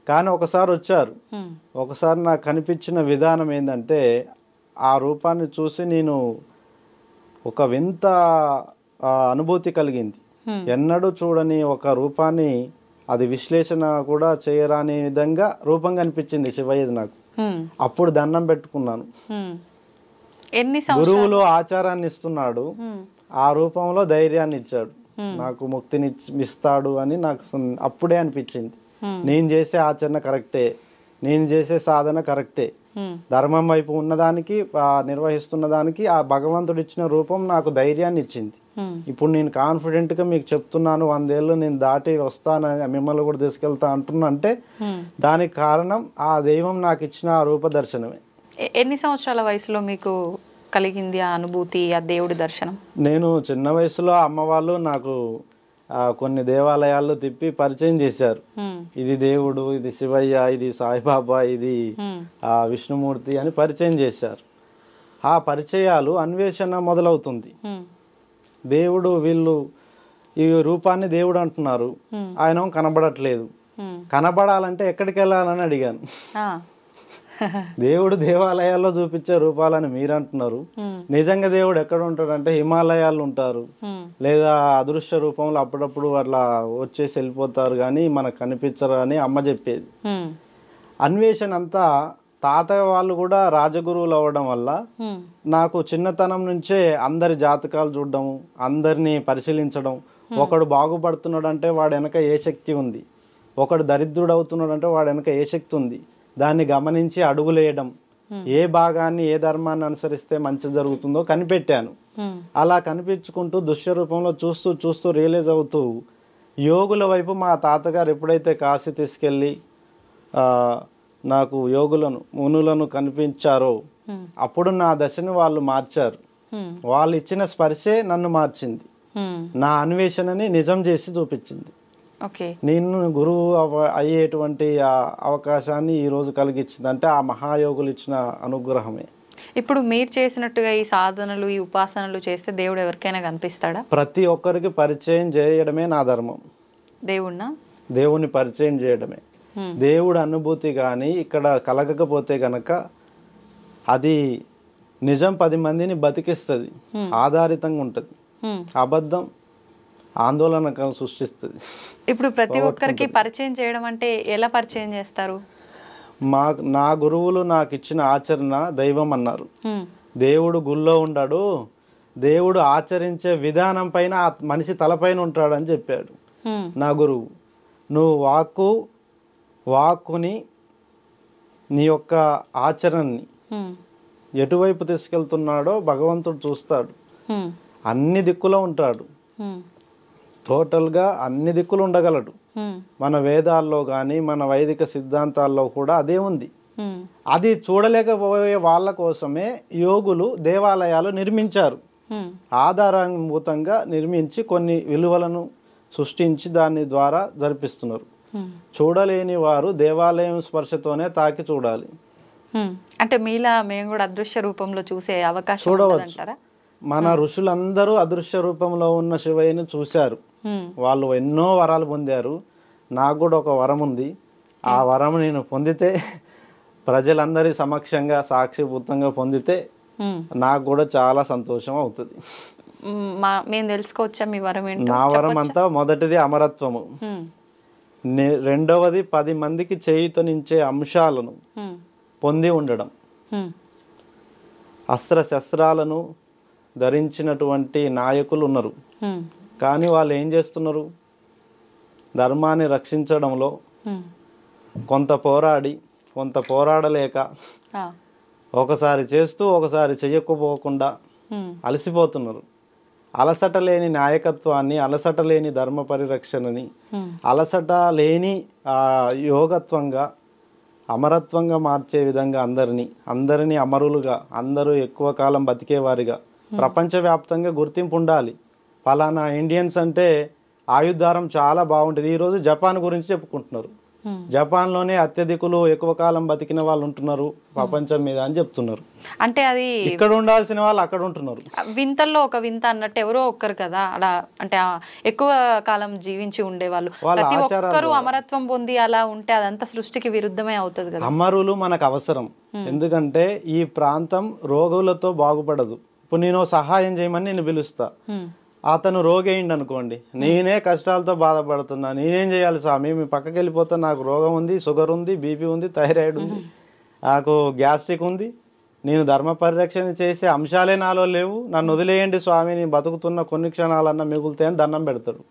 కానీ ఒకసారి వచ్చారు. ఒకసారి నాకు కనిపించిన విధానం ఏంటంటే ఆ రూపాన్ని చూసి నేను ఒక వింత అనుభూతి కలిగింది. ఎన్నడూ చూడని ఒక రూపాన్ని, అది విశ్లేషణ కూడా చేయరాని విధంగా రూపం కనిపించింది శివయ్యది నాకు. అప్పుడు దండం పెట్టుకున్నాను. గురువులు ఆచారాన్ని ఇస్తున్నాడు, ఆ రూపంలో ధైర్యాన్ని ఇచ్చాడు, నాకు ముక్తిని ఇస్తాడు అని నాకు అప్పుడే అనిపించింది. నేను చేసే ఆచరణ కరెక్టే, నేను చేసే సాధన కరెక్టే, ధర్మం వైపు ఉన్నదానికి నిర్వహిస్తున్న దానికి ఆ భగవంతుడు ఇచ్చిన రూపం నాకు ధైర్యాన్ని ఇచ్చింది. ఇప్పుడు నేను కాన్ఫిడెంట్గా మీకు చెప్తున్నాను, 100 ఏళ్ళు నేను దాటి వస్తానని, మిమ్మల్ని కూడా తీసుకెళ్తా అంటున్నా అంటే దానికి కారణం ఆ దైవం నాకు ఇచ్చిన ఆ రూప దర్శనమే. ఎన్ని సంవత్సరాల వయసులో మీకు కలిగింది ఆ అనుభూతి, ఆ దేవుడి దర్శనం? నేను చిన్న వయసులో అమ్మ వాళ్ళు నాకు కొన్ని దేవాలయాల్లో తిప్పి పరిచయం చేశారు. ఇది దేవుడు, ఇది శివయ్య, ఇది సాయిబాబా, ఇది విష్ణుమూర్తి అని పరిచయం చేశారు. ఆ పరిచయాలు అన్వేషణ మొదలవుతుంది. దేవుడు, వీళ్ళు ఈ రూపాన్ని దేవుడు అంటున్నారు, ఆయన కనబడట్లేదు, కనబడాలంటే ఎక్కడికి వెళ్ళాలని అడిగాను. దేవుడు దేవాలయాల్లో చూపించే రూపాలని మీరు అంటున్నారు, నిజంగా దేవుడు ఎక్కడ ఉంటాడంటే హిమాలయాలు ఉంటారు, లేదా అదృశ్య రూపంలో అప్పుడప్పుడు అట్లా వచ్చేసి వెళ్ళిపోతారు, కానీ మనకు కనిపించరు అని అమ్మ చెప్పేది. అన్వేషణ అంతా తాతయ్య వాళ్ళు కూడా రాజగురువులు అవ్వడం వల్ల నాకు చిన్నతనం నుంచే అందరి జాతకాలు చూడడం, అందరినీ పరిశీలించడం, ఒకడు బాగుపడుతున్నాడు అంటే వాడు వెనక ఏ శక్తి ఉంది, ఒకడు దరిద్రుడు అవుతున్నాడు అంటే వాడు వెనక ఏ శక్తి ఉంది, దాన్ని గమనించి అడుగులేయడం, ఏ భాగాన్ని ఏ ధర్మాన్ని అనుసరిస్తే మంచి జరుగుతుందో కనిపెట్టాను. అలా కనిపించుకుంటూ దుష్య రూపంలో చూస్తూ చూస్తూ రియలైజ్ అవుతూ యోగుల వైపు మా తాతగారు ఎప్పుడైతే కాశీ తీసుకెళ్ళి నాకు యోగులను, మునులను కనిపించారో అప్పుడు నా దశని వాళ్ళు మార్చారు. వాళ్ళు ఇచ్చిన స్పర్శే నన్ను మార్చింది, నా అన్వేషణని నిజం చేసి చూపించింది. ఓకే. నేను గురువు అయ్యేటువంటి ఆ అవకాశాన్ని ఈరోజు కలిగించింది అంటే ఆ మహాయోగులు ఇచ్చిన అనుగ్రహమే. ఇప్పుడు మీరు చేసినట్టుగా ఈ సాధనలు, ఈ ఉపాసనలు చేస్తే దేవుడు ఎవరికైనా కనిపిస్తాడా? ప్రతి ఒక్కరికి పరిచయం చేయడమే నా ధర్మం. దేవుణ్ణా? దేవుణ్ణి పరిచయం చేయడమే. దేవుడు అనుభూతి కానీ ఇక్కడ కలగకపోతే కనుక అది నిజం 10 మందిని బతికిస్తుంది, ఆధారితంగా ఉంటుంది. అబద్ధం ఆందోళన సృష్టిస్తుంది. ఇప్పుడు ప్రతి ఒక్కరికి పరిచయం చేయడం అంటే ఎలా పరిచయం చేస్తారు? నా గురువులు నాకు ఇచ్చిన ఆచరణ దైవం అన్నారు. దేవుడు గుళ్ళో ఉండడు, దేవుడు ఆచరించే విధానం పైన ఆ మనిషి తలపైన ఉంటాడు అని చెప్పాడు నా గురువు. నువ్వు వాక్కుని నీ యొక్క ఆచరణని ఎటువైపు తీసుకెళ్తున్నాడో భగవంతుడు చూస్తాడు. అన్ని దిక్కులో ఉంటాడు, టోటల్గా అన్ని దిక్కులు ఉండగలడు. మన వేదాల్లో కానీ మన వైదిక సిద్ధాంతాల్లో కూడా అదే ఉంది. అది చూడలేకపోయే వాళ్ళ కోసమే యోగులు దేవాలయాలు నిర్మించారు. ఆధారభూతంగా నిర్మించి కొన్ని విలువలను సృష్టించి దాని ద్వారా జరిపిస్తున్నారు. చూడలేని వారు దేవాలయం స్పర్శతోనే తాకి చూడాలి. అంటే మీలా మేము కూడా అదృశ్య రూపంలో చూసే అవకాశం చూడవచ్చు. మన ఋషులందరూ అదృశ్య రూపంలో ఉన్న శివయ్యను చూశారు. వాళ్ళు ఎన్నో వరాలు పొందారు. నాకు కూడా ఒక వరం ఉంది. ఆ వరం నేను పొందితే, ప్రజలందరి సమక్షంగా సాక్షిభూతంగా పొందితే నాకు కూడా చాలా సంతోషం అవుతుంది. మేము తెలుసుకోవచ్చా మీ వరం ఏంటో? నా వరం అంతా మొదటిది అమరత్వము, రెండవది 10 మందికి చేయుతనించే అంశాలను పొంది ఉండడం, అస్త్ర శస్త్రాలను ధరించినటువంటి నాయకులు ఉన్నారు. కానీ వాళ్ళు ఏం చేస్తున్నారు? ధర్మాన్ని రక్షించడంలో కొంత పోరాడి కొంత పోరాడలేక ఒకసారి చేస్తూ ఒకసారి చెయ్యకపోకుండా అలసిపోతున్నారు. అలసట లేని నాయకత్వాన్ని, అలసట లేని ధర్మ పరిరక్షణని, అలసట లేని యోగత్వంగా అమరత్వంగా మార్చే విధంగా అందరినీ అమరులుగా, అందరూ ఎక్కువ కాలం బతికేవారిగా ప్రపంచవ్యాప్తంగా గుర్తింపు ఉండాలి. ఫలానా ఇండియన్స్ అంటే ఆయుర్దారం చాలా బాగుంటుంది. ఈరోజు జపాన్ గురించి చెప్పుకుంటున్నారు. జపాన్లోనే అత్యధికులు ఎక్కువ కాలం బతికిన వాళ్ళు ఉంటున్నారు ప్రపంచం మీద అని చెప్తున్నారు. అంటే అది ఇక్కడ ఉండాల్సిన వాళ్ళు అక్కడ ఉంటున్నారు. వింతల్లో ఒక వింత అన్నట్టు ఎవరో ఒక్కరు కదా అలా, అంటే ఎక్కువ కాలం జీవించి ఉండేవాళ్ళు ప్రతి ఒక్కరు అమరత్వం పొంది అలా ఉంటే అదంతా సృష్టికి విరుద్ధమే అవుతుంది కదా. అమరులు మనకు అవసరం. ఎందుకంటే ఈ ప్రాంతం రోగులతో బాగుపడదు. ఇప్పుడు నేను సహాయం చేయమని నేను పిలుస్తా, అతను రోగి అయింది అనుకోండి, నేనే కష్టాలతో బాధపడుతున్నా, నేనేం చేయాలి స్వామి? మీ పక్కకి వెళ్ళిపోతే నాకు రోగం ఉంది, షుగర్ ఉంది, బీపీ ఉంది, థైరాయిడ్ ఉంది, నాకు గ్యాస్ట్రిక్ ఉంది, నేను ధర్మ పరిరక్షణ చేసే అంశాలే నాలో లేవు, నన్ను వదిలేయండి స్వామి, నేను బతుకుతున్న కొన్ని క్షణాలన్నా మిగులుతాయని దండం పెడతాడు.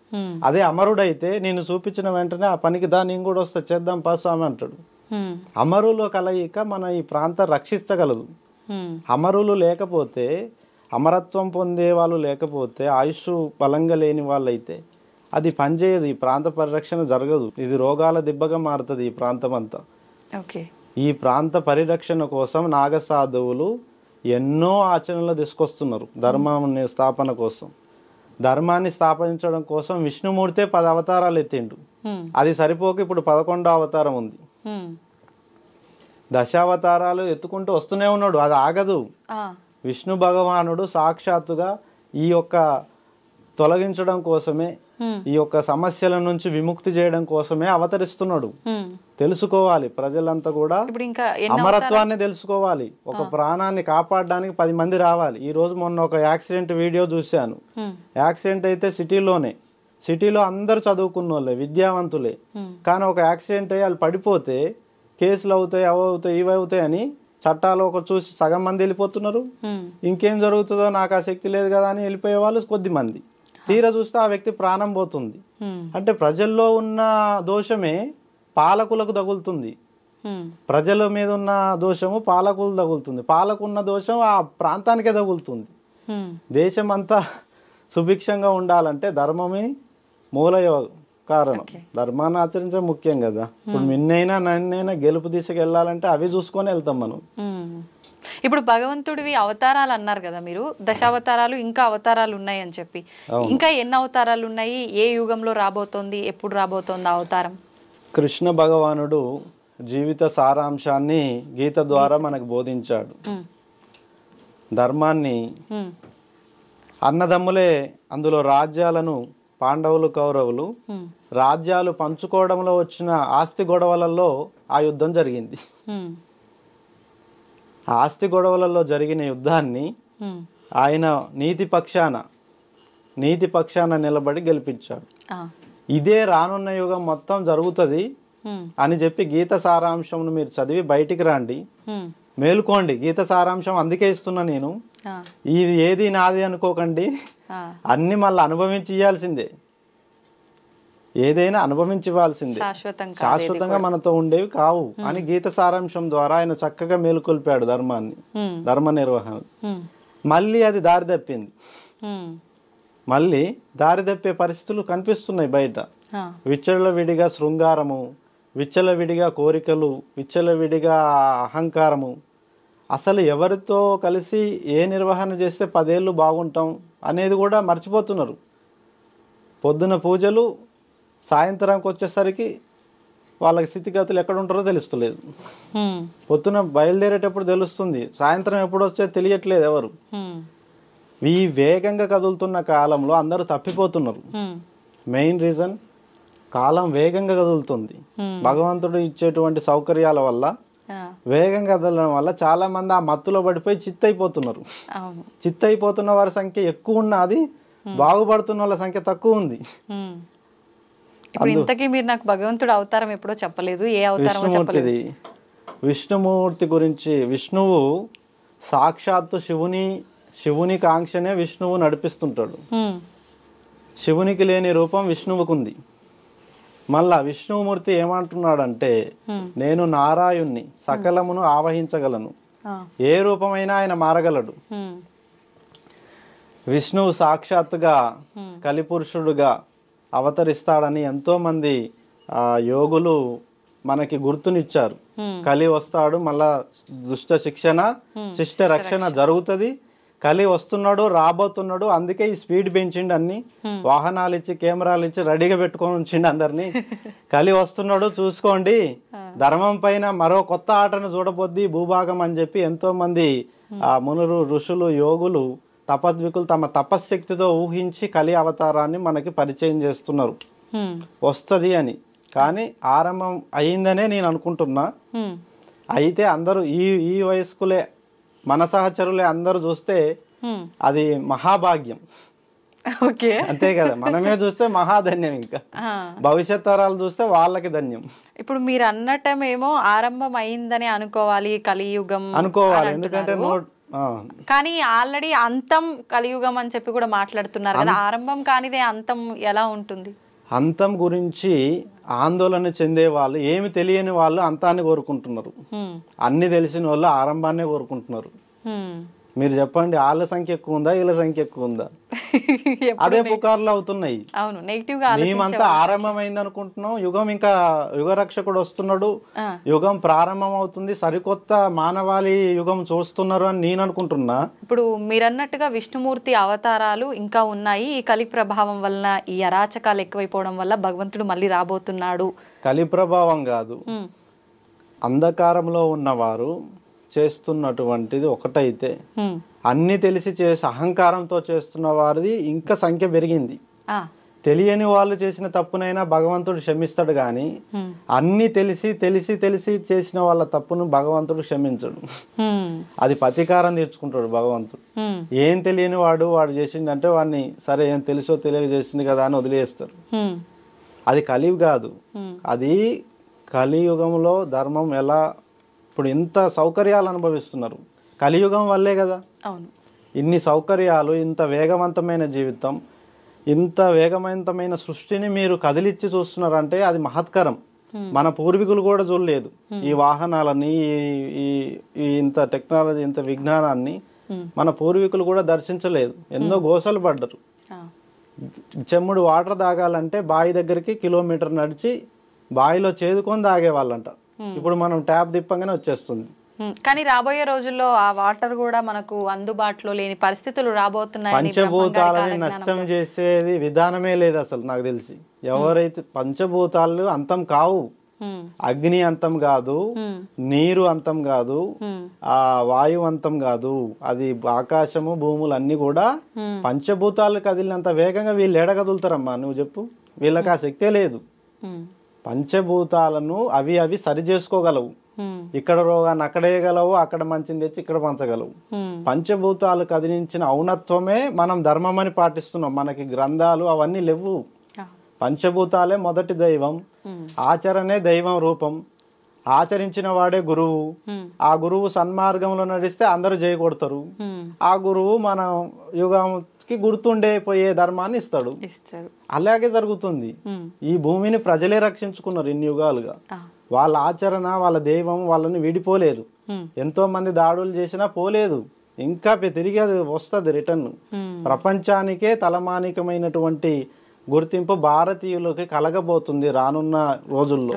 అదే అమరుడైతే నేను చూపించిన వెంటనే ఆ పనికి నేను కూడా వస్తా, చేద్దాం పా స్వామి అంటాడు. అమరుల కలయిక మన ఈ ప్రాంతం రక్షించగలదు. అమరులు లేకపోతే, అమరత్వం పొందే వాళ్ళు లేకపోతే, ఆయుష్ బలంగా లేని వాళ్ళు అయితే అది పనిచేయదు, ఈ ప్రాంత పరిరక్షణ జరగదు. ఇది రోగాల దిబ్బగా మారుతుంది ఈ ప్రాంతం అంతా. ఈ ప్రాంత పరిరక్షణ కోసం నాగసాధువులు ఎన్నో ఆచరణలు తీసుకొస్తున్నారు ధర్మాన్ని స్థాపన కోసం. ధర్మాన్ని స్థాపించడం కోసం విష్ణుమూర్తే 10 అవతారాలు ఎత్తిండు. అది సరిపోక ఇప్పుడు 11వ అవతారం ఉంది. దశావతారాలు ఎత్తుకుంటూ వస్తూనే ఉన్నాడు, అది ఆగదు. విష్ణు భగవానుడు సాక్షాత్తుగా ఈ యొక్క తొలగించడం కోసమే, ఈ యొక్క సమస్యల నుంచి విముక్తి చేయడం కోసమే అవతరిస్తున్నాడు. తెలుసుకోవాలి ప్రజలంతా కూడా, అమరత్వాన్ని తెలుసుకోవాలి. ఒక ప్రాణాన్ని కాపాడడానికి 10 మంది రావాలి. ఈ రోజు మొన్న ఒక యాక్సిడెంట్ వీడియో చూశాను. యాక్సిడెంట్ అయితే సిటీలో అందరు చదువుకున్న వాళ్ళే, విద్యావంతులే. కానీ ఒక యాక్సిడెంట్ అయ్యి వాళ్ళు పడిపోతే కేసులు అవుతాయి, అవవుతాయి, ఇవి అవుతాయి అని చట్టాలు ఒక చూసి సగం మంది వెళ్ళిపోతున్నారు. ఇంకేం జరుగుతుందో నాకు ఆ శక్తి లేదు కదా అని వెళ్ళిపోయే వాళ్ళు కొద్ది మంది. తీరా చూస్తే ఆ వ్యక్తి ప్రాణం పోతుంది. అంటే ప్రజల్లో ఉన్న దోషమే పాలకులకు తగులుతుంది. ప్రజల మీద ఉన్న దోషము పాలకులు తగులుతుంది, పాలకున్న దోషం ఆ ప్రాంతానికే తగులుతుంది. దేశం అంతా సుభిక్షంగా ఉండాలంటే ధర్మమే మూల కారణం. ధర్మాన్ని ఆచరించడం ముఖ్యం కదా. ఇప్పుడు నిన్నైనా నన్నైనా గెలుపు దిశకి వెళ్ళాలంటే అవి చూసుకొని వెళ్తాం మనం. ఇప్పుడు భగవంతుడివి అవతారాలు అన్నారు కదా మీరు, దశావతారాలు ఇంకా అవతారాలు ఉన్నాయి అని చెప్పి, ఇంకా ఎన్ని అవతారాలు ఉన్నాయి, ఏ యుగంలో రాబోతోంది, ఎప్పుడు రాబోతోంది అవతారం? కృష్ణ భగవానుడు జీవిత సారాంశాన్ని గీత ద్వారా మనకు బోధించాడు. ధర్మాన్ని, అన్నదమ్ములే అందులో రాజ్యాలను, పాండవులు కౌరవులు రాజ్యాలు పంచుకోవడంలో వచ్చిన ఆస్తి గొడవలలో ఆ యుద్ధం జరిగింది. ఆస్తి గొడవలలో జరిగిన యుద్ధాన్ని ఆయన నీతి పక్షాన నిలబడి గెలిపించాడు. ఇదే రానున్న యుగం మొత్తం జరుగుతుంది అని చెప్పి గీత సారాంశంను మీరు చదివి బయటికి రండి, మేలుకోండి. గీత సారాంశం అందుకే ఇస్తున్నా నేను. ఇవి ఏది నాది అనుకోకండి, అన్ని మళ్ళీ అనుభవించి ఇవ్వాల్సిందే. ఏదైనా అనుభవించి ఇవ్వాల్సిందే, శాశ్వతంగా మనతో ఉండేవి కావు అని గీత సారాంశం ద్వారా ఆయన చక్కగా మేలుకొల్పాడు ధర్మాన్ని, ధర్మ నిర్వహణ. మళ్ళీ అది దారి తప్పింది. మళ్ళీ దారి తప్పే పరిస్థితులు కనిపిస్తున్నాయి బయట. విచ్చలవిడిగా శృంగారము, విచ్చలవిడిగా కోరికలు, విచ్చలవిడిగా అహంకారము. అసలు ఎవరితో కలిసి ఏ నిర్వహణ చేస్తే 10 ఏళ్ళు బాగుంటాం అనేది కూడా మర్చిపోతున్నారు. పొద్దున పూజలు, సాయంత్రానికి వచ్చేసరికి వాళ్ళకి స్థితిగతులు ఎక్కడ ఉంటారో తెలుస్తలేదు. పొద్దున బయలుదేరేటప్పుడు తెలుస్తుంది, సాయంత్రం ఎప్పుడు వచ్చే తెలియట్లేదు ఎవరు. ఈ వేగంగా కదులుతున్న కాలంలో అందరూ తప్పిపోతున్నారు. మెయిన్ రీజన్ కాలం వేగంగా కదులుతుంది. భగవంతుడు ఇచ్చేటువంటి సౌకర్యాల వల్ల, వేగంగా కదలడం వల్ల చాలా మంది ఆ మత్తులో పడిపోయి చిత్తైపోతున్నారు. చిత్తైపోతున్న వారి సంఖ్య ఎక్కువ ఉన్నది, బాగుపడుతున్న వాళ్ళ సంఖ్య తక్కువ ఉంది. ఇంతకీ మీరు నాకు భగవంతుడు అవతారం ఎప్పుడో చెప్పలేదు, ఏ అవతారం? విష్ణుమూర్తిది. విష్ణుమూర్తి గురించి, విష్ణువు సాక్షాత్తు శివుని కాంక్షనే విష్ణువు నడిపిస్తుంటాడు. శివునికి లేని రూపం విష్ణువుకుంది. మళ్ళా విష్ణుమూర్తి ఏమంటున్నాడంటే, నేను నారాయణ్ణి, సకలమును ఆవహించగలను, ఏ రూపమైనా ఆయన మారగలడు. విష్ణువు సాక్షాత్తుగా కలిపురుషుడుగా అవతరిస్తాడని ఎంతో మంది యోగులు మనకి గుర్తునిచ్చారు. కలి వస్తాడు, మళ్ళా దుష్ట శిక్షణ, శిష్ట రక్షణ జరుగుతుంది. కలి వస్తున్నాడు, రాబోతున్నాడు, అందుకే ఈ స్పీడ్ పెంచిండు, అన్ని వాహనాలు ఇచ్చి కెమెరాలు ఇచ్చి రెడీగా పెట్టుకొని ఉంచిండు అందరినీ. కలి వస్తున్నాడు చూసుకోండి, ధర్మం పైన మరో కొత్త ఆటను చూడబోద్ది భూభాగం అని చెప్పి ఎంతో మంది మునులు, ఋషులు, యోగులు, తపద్వికులు తమ తపశ్శక్తితో ఊహించి కలి అవతారాన్ని మనకి పరిచయం చేస్తున్నారు వస్తుంది అని. కానీ ఆరంభం అయిందనే నేను అనుకుంటున్నా. అయితే అందరూ ఈ వయస్కులే, మన సహచరులే అందరూ చూస్తే అది మహాభాగ్యం. అంతే కదా, మనమే చూస్తే మహాధన్యం, ఇంకా భవిష్యత్ తరాలు చూస్తే వాళ్ళకి ధన్యం. ఇప్పుడు మీరు అన్నట్టమేమో ఆరంభం అయిందని అనుకోవాలి, కలియుగం అనుకోవాలి. ఎందుకంటే కానీ ఆల్రెడీ అంతం కలియుగం అని చెప్పి కూడా మాట్లాడుతున్నారు కదా. ఆరంభం కానిదే అంతం ఎలా ఉంటుంది? అంతం గురించి ఆందోళన చెందే వాళ్ళు, ఏమి తెలియని వాళ్ళు అంతాన్ని కోరుకుంటున్నారు. అన్ని తెలిసిన వాళ్ళు ఆరంభాన్నే కోరుకుంటున్నారు. మీరు చెప్పండి, వాళ్ళ సంఖ్య ఎక్కువ ఉందా, వీళ్ళ సంఖ్య ఎక్కువ ఉందా? అదే పుకార్లు అవుతున్నాయి. మేమంతా ఆరంభమైంది అనుకుంటున్నాం, యుగం ఇంకా యుగరక్షకుడు వస్తున్నాడు, యుగం ప్రారంభం అవుతుంది, సరికొత్త మానవాళి యుగం చూస్తున్నారు అని నేను అనుకుంటున్నా. ఇప్పుడు మీరన్నట్టుగా విష్ణుమూర్తి అవతారాలు ఇంకా ఉన్నాయి. ఈ కలి ప్రభావం వలన, ఈ అరాచకాలు ఎక్కువైపోవడం వల్ల భగవంతుడు మళ్ళీ రాబోతున్నాడు. కలి ప్రభావం కాదు, అంధకారంలో ఉన్నవారు చేస్తున్నటువంటిది ఒకటైతే, అన్ని తెలిసి చేసి అహంకారంతో చేస్తున్న వారిది ఇంకా సంఖ్య పెరిగింది. తెలియని వాళ్ళు చేసిన తప్పునైనా భగవంతుడు క్షమిస్తాడు, కానీ అన్ని తెలిసి తెలిసి తెలిసి చేసిన వాళ్ళ తప్పును భగవంతుడు క్షమించడు. అది ప్రతీకారం తీర్చుకుంటాడు భగవంతుడు. ఏం తెలియని వాడు చేసిందంటే వాడిని సరే ఏం తెలుసో తెలియజేసింది కదా అని వదిలేస్తారు. అది కలియుగం కాదు, అది కలియుగంలో ధర్మం ఎలా ఇప్పుడు ఇంత సౌకర్యాలు అనుభవిస్తున్నారు కలియుగం వల్లే కదా. ఇన్ని సౌకర్యాలు, ఇంత వేగవంతమైన జీవితం, ఇంత వేగవంతమైన సృష్టిని మీరు కదిలిచ్చి చూస్తున్నారంటే అది మహత్కరం. మన పూర్వీకులు కూడా చూడలేదు ఈ వాహనాలని, ఈ ఇంత టెక్నాలజీ, ఇంత విజ్ఞానాన్ని మన పూర్వీకులు కూడా దర్శించలేదు. ఎన్నో గోసలు పడ్డరు. చెమ్ముడు వాటర్ తాగాలంటే బావి దగ్గరికి కిలోమీటర్ నడిచి బావిలో చేదుకొని తాగేవాళ్ళంట. ఇప్పుడు మనం ట్యాప్ తిప్పంగానే వచ్చేస్తుంది. కానీ రాబోయే రోజుల్లో ఆ వాటర్ కూడా మనకు అందుబాటులో లేని పరిస్థితులు రాబోతున్నాయని పంచభూతాలని నష్టం చేసేది విధానమే లేదు అసలు నాకు తెలిసి. ఎవరైతే పంచభూతాలు అంతం కావు, అగ్ని అంతం కాదు, నీరు అంతం కాదు, ఆ వాయువు అంతం కాదు, అది ఆకాశము భూములు అన్ని కూడా పంచభూతాలు కదిలినంత వేగంగా వీళ్ళు ఎడ కదులుతారమ్మా నువ్వు చెప్పు. వీళ్ళకి ఆ శక్తే లేదు. పంచభూతాలను అవి అవి సరి చేసుకోగలవు. ఇక్కడ రోగాన్ని అక్కడేయగలవు, అక్కడ మంచిని తెచ్చి ఇక్కడ పంచగలవు. పంచభూతాలు కదిలించిన ఔన్నత్వమే మనం ధర్మం అని పాటిస్తున్నాం. మనకి గ్రంథాలు అవన్నీ లేవు. పంచభూతాలే మొదటి దైవం, ఆచరణే దైవం రూపం. ఆచరించిన వాడే గురువు. ఆ గురువు సన్మార్గంలో నడిస్తే అందరూ జయ కొడతారు. ఆ గురువు మన యుగానికి గుర్తుండేపోయే ధర్మాన్ని ఇస్తాడు. అలాగే జరుగుతుంది. ఈ భూమిని ప్రజలే రక్షించుకున్నారు ఇన్ని యుగాలుగా. వాళ్ళ ఆచరణ, వాళ్ళ దైవం వాళ్ళని విడిపోలేదు. ఎంతో మంది దాడులు చేసినా పోలేదు. ఇంకా తిరిగి అది వస్తుంది రిటర్న్. ప్రపంచానికే తలమానికమైనటువంటి గుర్తింపు భారతీయులకి కలగబోతుంది రానున్న రోజుల్లో.